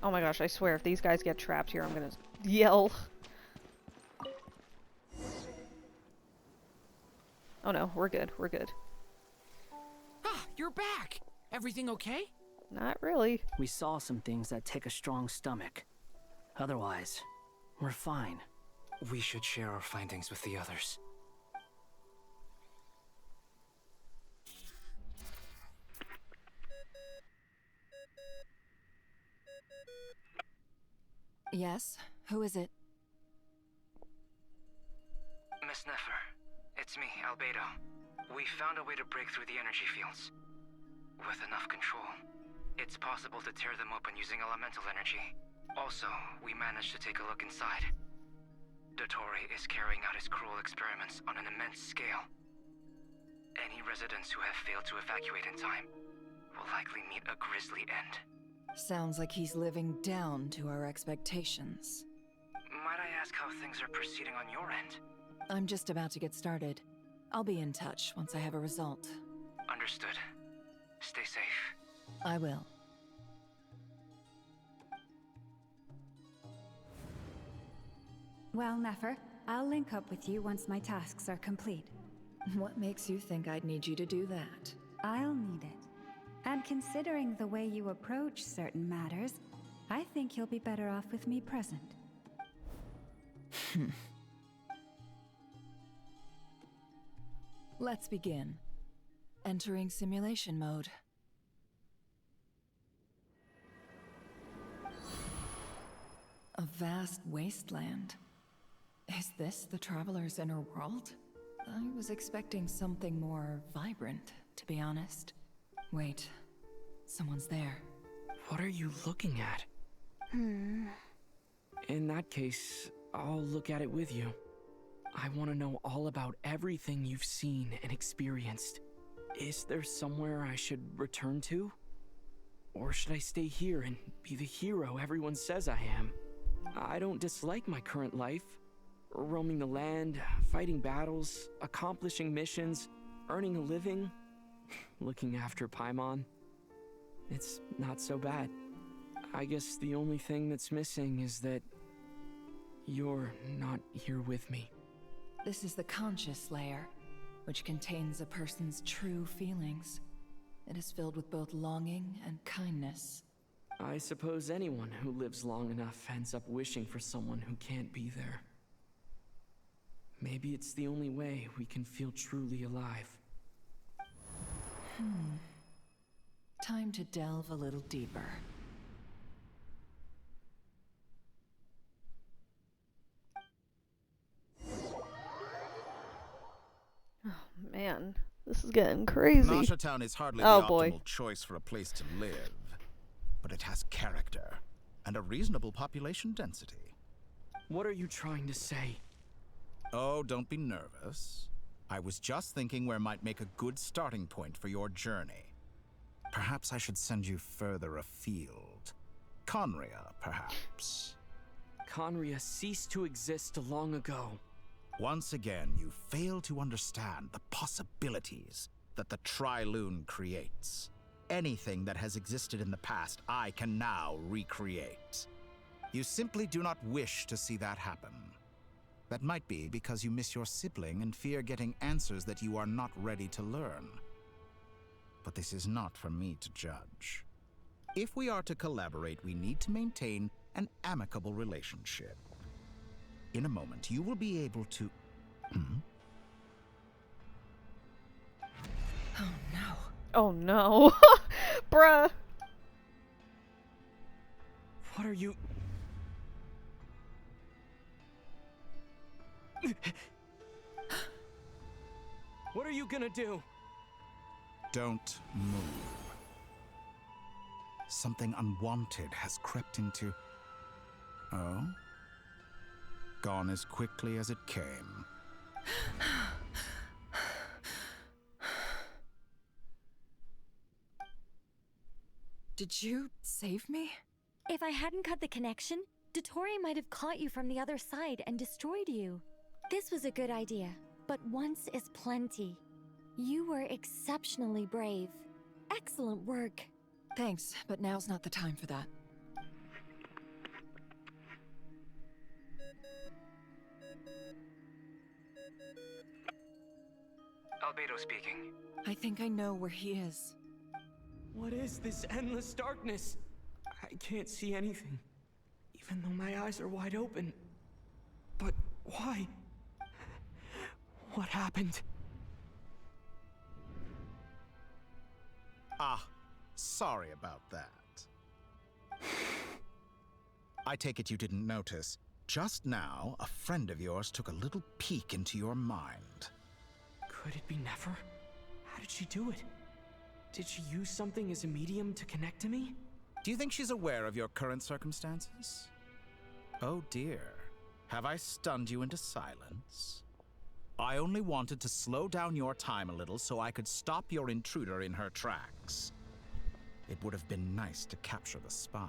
Oh my gosh, I swear, if these guys get trapped here, I'm gonna yell. Oh no, we're good, we're good. Ah, you're back! Everything okay? Not really. We saw some things that take a strong stomach. Otherwise, we're fine. We should share our findings with the others. Yes? Who is it? Miss Nefer, it's me, Albedo. We found a way to break through the energy fields. With enough control, it's possible to tear them open using elemental energy. Also, we managed to take a look inside. Dottore is carrying out his cruel experiments on an immense scale. Any residents who have failed to evacuate in time will likely meet a grisly end. Sounds like he's living down to our expectations. Might I ask how things are proceeding on your end? I'm just about to get started. I'll be in touch once I have a result. Understood. Stay safe. I will. Well, Nefer, I'll link up with you once my tasks are complete. What makes you think I'd need you to do that? I'll need it. And considering the way you approach certain matters, I think you'll be better off with me present. Let's begin. Entering simulation mode. A vast wasteland. Is this the Traveler's inner world? I was expecting something more vibrant, to be honest. Wait, someone's there. What are you looking at? In that case, I'll look at it with you. I want to know all about everything you've seen and experienced. Is there somewhere I should return to? Or should I stay here and be the hero everyone says I am? I don't dislike my current life. Roaming the land, fighting battles, accomplishing missions, earning a living, looking after Paimon. It's not so bad. I guess the only thing that's missing is that you're not here with me. This is the conscious layer, which contains a person's true feelings. It is filled with both longing and kindness. I suppose anyone who lives long enough ends up wishing for someone who can't be there. Maybe it's the only way we can feel truly alive. Time to delve a little deeper. Oh man, this is getting crazy. Nasha Town is hardly oh the boy. optimal choice for a place to live, but it has character and a reasonable population density. What are you trying to say? Oh, don't be nervous. I was just thinking where might make a good starting point for your journey. Perhaps I should send you further afield. Conria, perhaps. Conria ceased to exist long ago. Once again, you fail to understand the possibilities that the Trilune creates. Anything that has existed in the past, I can now recreate. You simply do not wish to see that happen. That might be because you miss your sibling and fear getting answers that you are not ready to learn. But this is not for me to judge. If we are to collaborate, we need to maintain an amicable relationship. In a moment, you will be able to... Oh no. Oh no. Bruh. What are you... What are you gonna do? Don't move. Something unwanted has crept into... Oh? Gone as quickly as it came. Did you save me? If I hadn't cut the connection, Dottore might have caught you from the other side and destroyed you. This was a good idea, but once is plenty. You were exceptionally brave. Excellent work. Thanks, but now's not the time for that. Albedo speaking. I think I know where he is. What is this endless darkness? I can't see anything, even though my eyes are wide open. But why? What happened? Ah, sorry about that. I take it you didn't notice. Just now, a friend of yours took a little peek into your mind. Could it be Nefer? How did she do it? Did she use something as a medium to connect to me? Do you think she's aware of your current circumstances? Oh dear. Have I stunned you into silence? I only wanted to slow down your time a little so I could stop your intruder in her tracks. It would have been nice to capture the spy.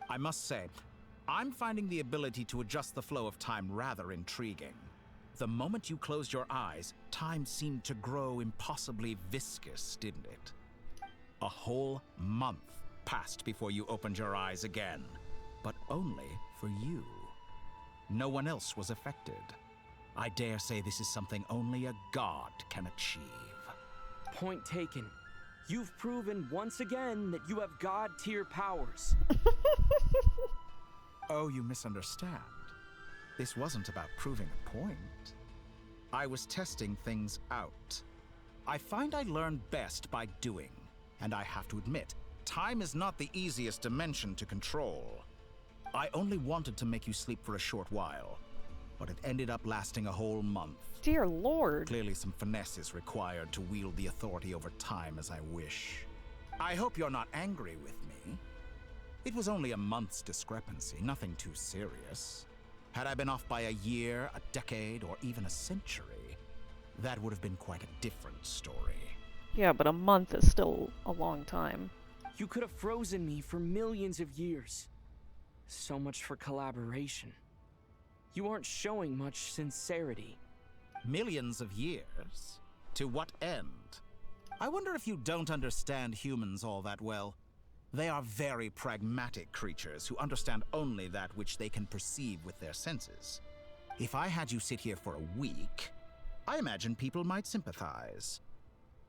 I must say, I'm finding the ability to adjust the flow of time rather intriguing. The moment you closed your eyes, time seemed to grow impossibly viscous, didn't it? A whole month passed before you opened your eyes again, but only for you. No one else was affected. I dare say this is something only a god can achieve. Point taken. You've proven once again that you have god-tier powers. Oh, you misunderstand. This wasn't about proving a point. I was testing things out. I find I learn best by doing, and I have to admit, time is not the easiest dimension to control. I only wanted to make you sleep for a short while, but it ended up lasting a whole month. Dear Lord. Clearly some finesse is required to wield the authority over time as I wish. I hope you're not angry with me. It was only a month's discrepancy, nothing too serious. Had I been off by a year, a decade, or even a century, that would have been quite a different story. Yeah, but a month is still a long time. You could have frozen me for millions of years. So much for collaboration. You aren't showing much sincerity. Millions of years? To what end? I wonder if you don't understand humans all that well. They are very pragmatic creatures who understand only that which they can perceive with their senses. If I had you sit here for a week, I imagine people might sympathize.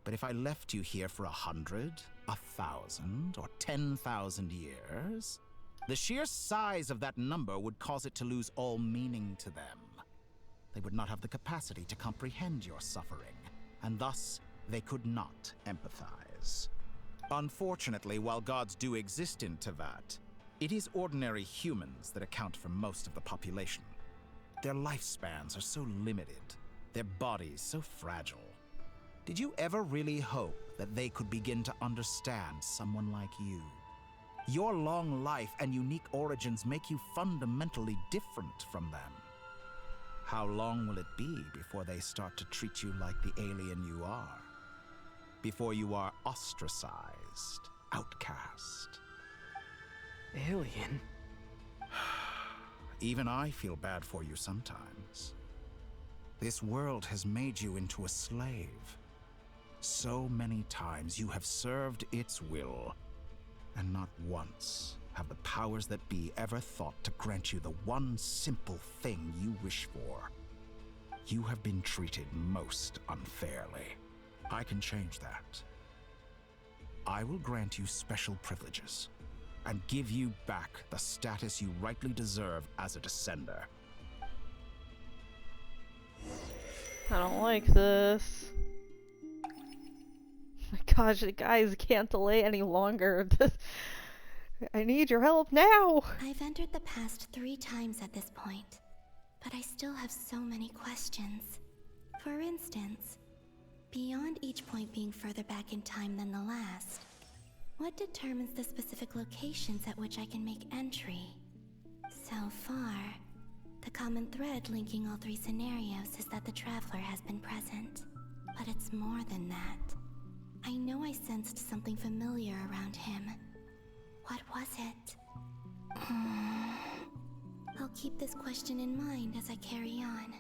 But if I left you here for 100, 1,000, or 10,000 years, the sheer size of that number would cause it to lose all meaning to them. They would not have the capacity to comprehend your suffering, and thus they could not empathize. Unfortunately, while gods do exist in Teyvat, it is ordinary humans that account for most of the population. Their lifespans are so limited, their bodies so fragile. Did you ever really hope that they could begin to understand someone like you? Your long life and unique origins make you fundamentally different from them. How long will it be before they start to treat you like the alien you are? Before you are ostracized, outcast? Alien? Even I feel bad for you sometimes. This world has made you into a slave. So many times you have served its will, and not once have the powers that be ever thought to grant you the one simple thing you wish for. You have been treated most unfairly. I can change that. I will grant you special privileges and give you back the status you rightly deserve as a descender. I don't like this. My gosh, the guys can't delay any longer. I need your help now! I've entered the past 3 times at this point, but I still have so many questions. For instance, beyond each point being further back in time than the last, what determines the specific locations at which I can make entry? So far, the common thread linking all 3 scenarios is that the Traveler has been present. But it's more than that. I know I sensed something familiar around him. What was it? I'll keep this question in mind as I carry on.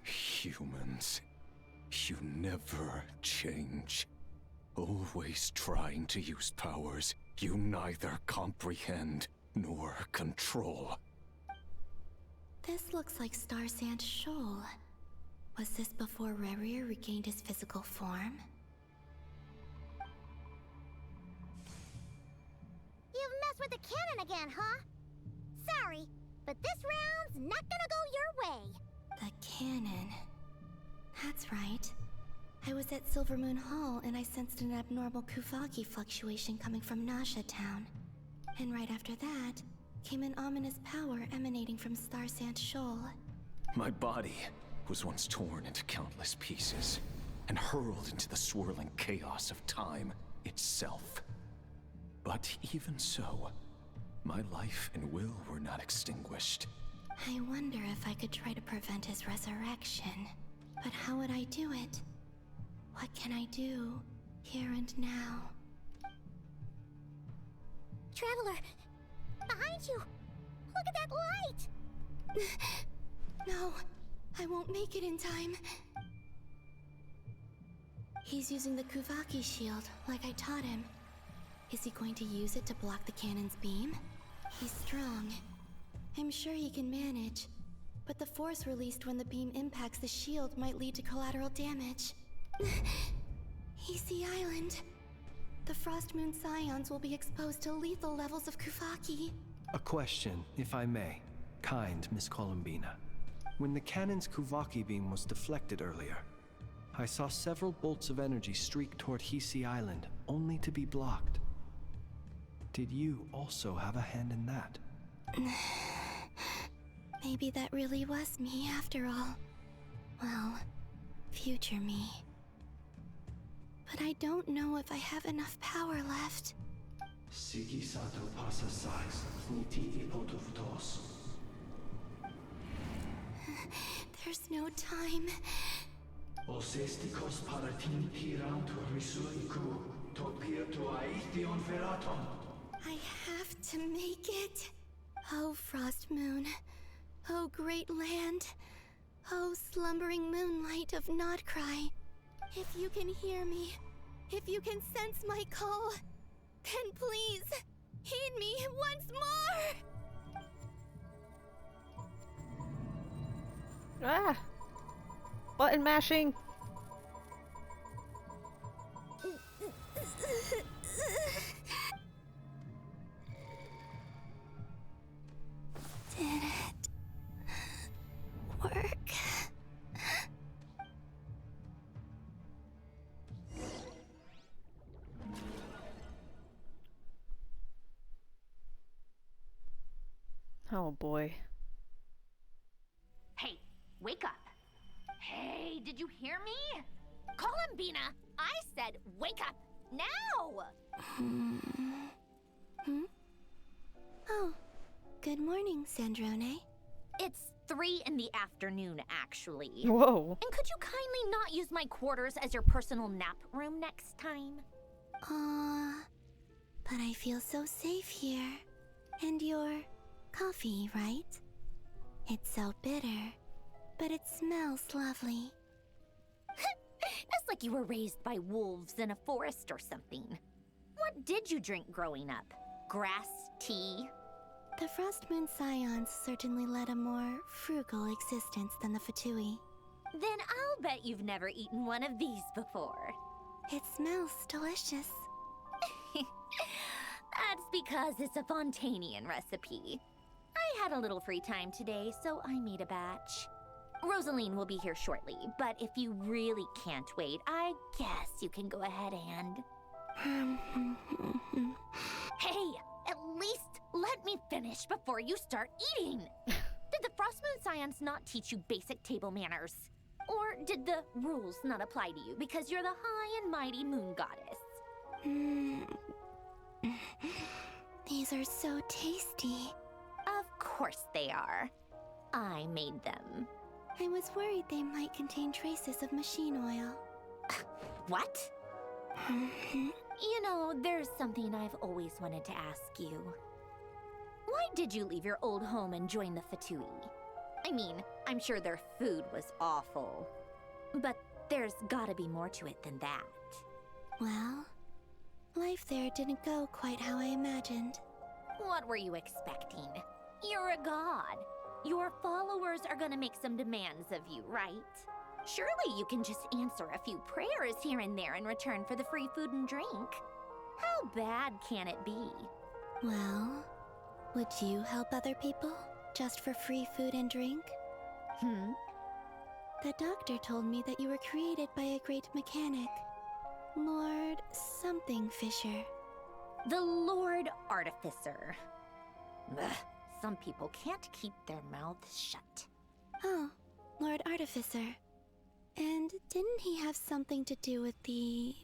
Humans, you never change. Always trying to use powers you neither comprehend nor control. This looks like Star Sand Shoal. Was this before Rerir regained his physical form? You've messed with the cannon again, huh? Sorry, but this round's not gonna go your way. The cannon. That's right. I was at Silvermoon Hall and I sensed an abnormal Kuvaki fluctuation coming from Nasha Town. And right after that, came an ominous power emanating from Star Sand Shoal. My body was once torn into countless pieces and hurled into the swirling chaos of time itself. But even so, my life and will were not extinguished. I wonder if I could try to prevent his resurrection. But how would I do it? What can I do, here and now? Traveler, behind you! Look at that light! No, I won't make it in time. He's using the Kuvaki shield, like I taught him. Is he going to use it to block the cannon's beam? He's strong. I'm sure he can manage. But the force released when the beam impacts the shield might lead to collateral damage. EC Island. The Frost Moon Scions will be exposed to lethal levels of Kuvaki. A question, if I may. Kind Miss Columbina. When the cannon's Kuvaki beam was deflected earlier, I saw several bolts of energy streak toward Hisi Island, only to be blocked. Did you also have a hand in that? Maybe that really was me after all. Well, future me. But I don't know if I have enough power left. There's no time. I have to make it. Oh, Frost Moon. Oh, great land. Oh, slumbering moonlight of Notcry. If you can hear me, if you can sense my call, then please, heed me once more! Ah! Button mashing! Did it work? Oh boy. Hey, wake up. Hey, did you hear me? Columbina, I said wake up now! Oh, good morning, Sandrone. It's 3 in the afternoon, actually. Whoa. And could you kindly not use my quarters as your personal nap room next time? But I feel so safe here. And your coffee, right? It's so bitter, but it smells lovely. That's like you were raised by wolves in a forest or something. What did you drink growing up? Grass tea? The Frost Moon Scions certainly led a more frugal existence than the Fatui. Then I'll bet you've never eaten one of these before. It smells delicious. That's because it's a Fontanian recipe. I had a little free time today, so I made a batch. Rosaline will be here shortly, but if you really can't wait, I guess you can go ahead and... Hey, at least let me finish before you start eating! Did the Frost Moon Scions not teach you basic table manners? Or did the rules not apply to you because you're the high and mighty moon goddess? These are so tasty. Of course they are. I made them. I was worried they might contain traces of machine oil. What? You know, there's something I've always wanted to ask you. Why did you leave your old home and join the Fatui? I mean, I'm sure their food was awful. But there's gotta be more to it than that. Well, life there didn't go quite how I imagined. What were you expecting? You're a god. Your followers are gonna make some demands of you, right? Surely you can just answer a few prayers here and there in return for the free food and drink. How bad can it be? Well, would you help other people just for free food and drink? The doctor told me that you were created by a great mechanic, Lord something Fisher. The Lord Artificer. Ugh, some people can't keep their mouths shut. Oh, Lord Artificer. And didn't he have something to do with the,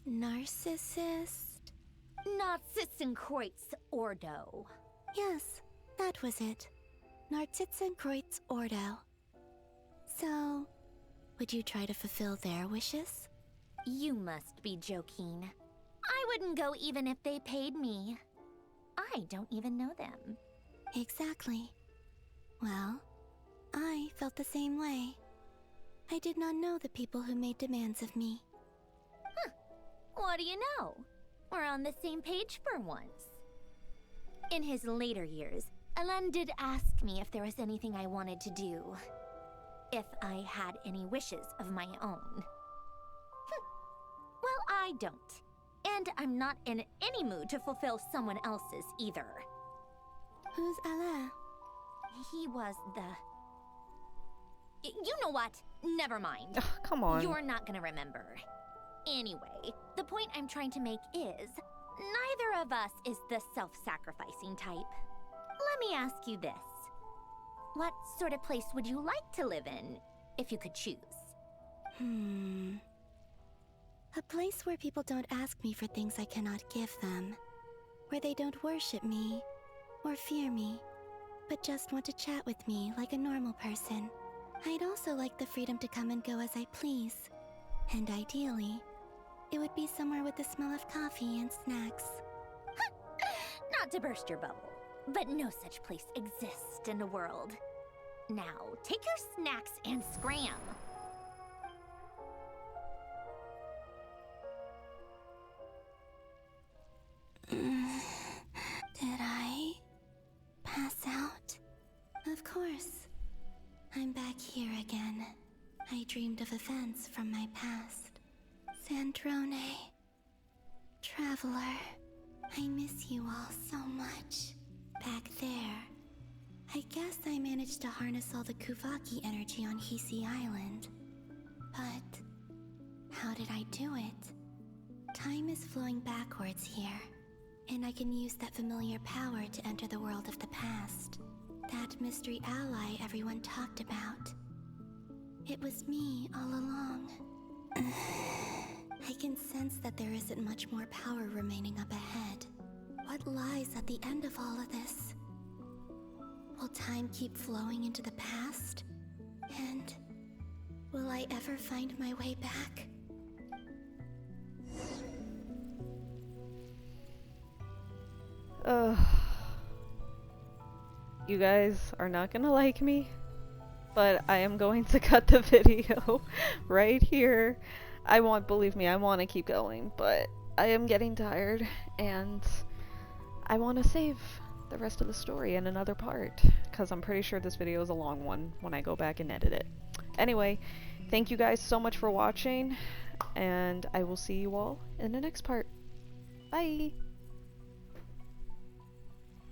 narcissist? Narcissenkreuz Ordo. Yes, that was it. Narcissenkreuz Ordo. So, would you try to fulfill their wishes? You must be joking. I wouldn't go even if they paid me. I don't even know them. Exactly. Well, I felt the same way. I did not know the people who made demands of me. Huh. What do you know? We're on the same page for once. In his later years, Alan did ask me if there was anything I wanted to do. If I had any wishes of my own. Well, I don't. And I'm not in any mood to fulfill someone else's either. Who's Alain? He was the... You know what? Never mind. Ugh, come on. You're not gonna remember. Anyway, the point I'm trying to make is, neither of us is the self-sacrificing type. Let me ask you this. What sort of place would you like to live in, if you could choose? A place where people don't ask me for things I cannot give them. Where they don't worship me, or fear me, but just want to chat with me like a normal person. I'd also like the freedom to come and go as I please. And ideally, it would be somewhere with the smell of coffee and snacks. Not to burst your bubble, but no such place exists in the world. Now, take your snacks and scram. Did I pass out? Of course. I'm back here again. I dreamed of events from my past. Sandrone. Traveler. I miss you all so much. Back there. I guess I managed to harness all the Kuvaki energy on Hisi Island. But how did I do it? Time is flowing backwards here, and I can use that familiar power to enter the world of the past. That mystery ally everyone talked about. It was me all along. I can sense that there isn't much more power remaining up ahead. What lies at the end of all of this? Will time keep flowing into the past? And will I ever find my way back? You guys are not gonna like me, but I am going to cut the video right here. Believe me, I want to keep going, but I am getting tired, and I want to save the rest of the story in another part, because I'm pretty sure this video is a long one when I go back and edit it. Anyway, thank you guys so much for watching, and I will see you all in the next part. Bye!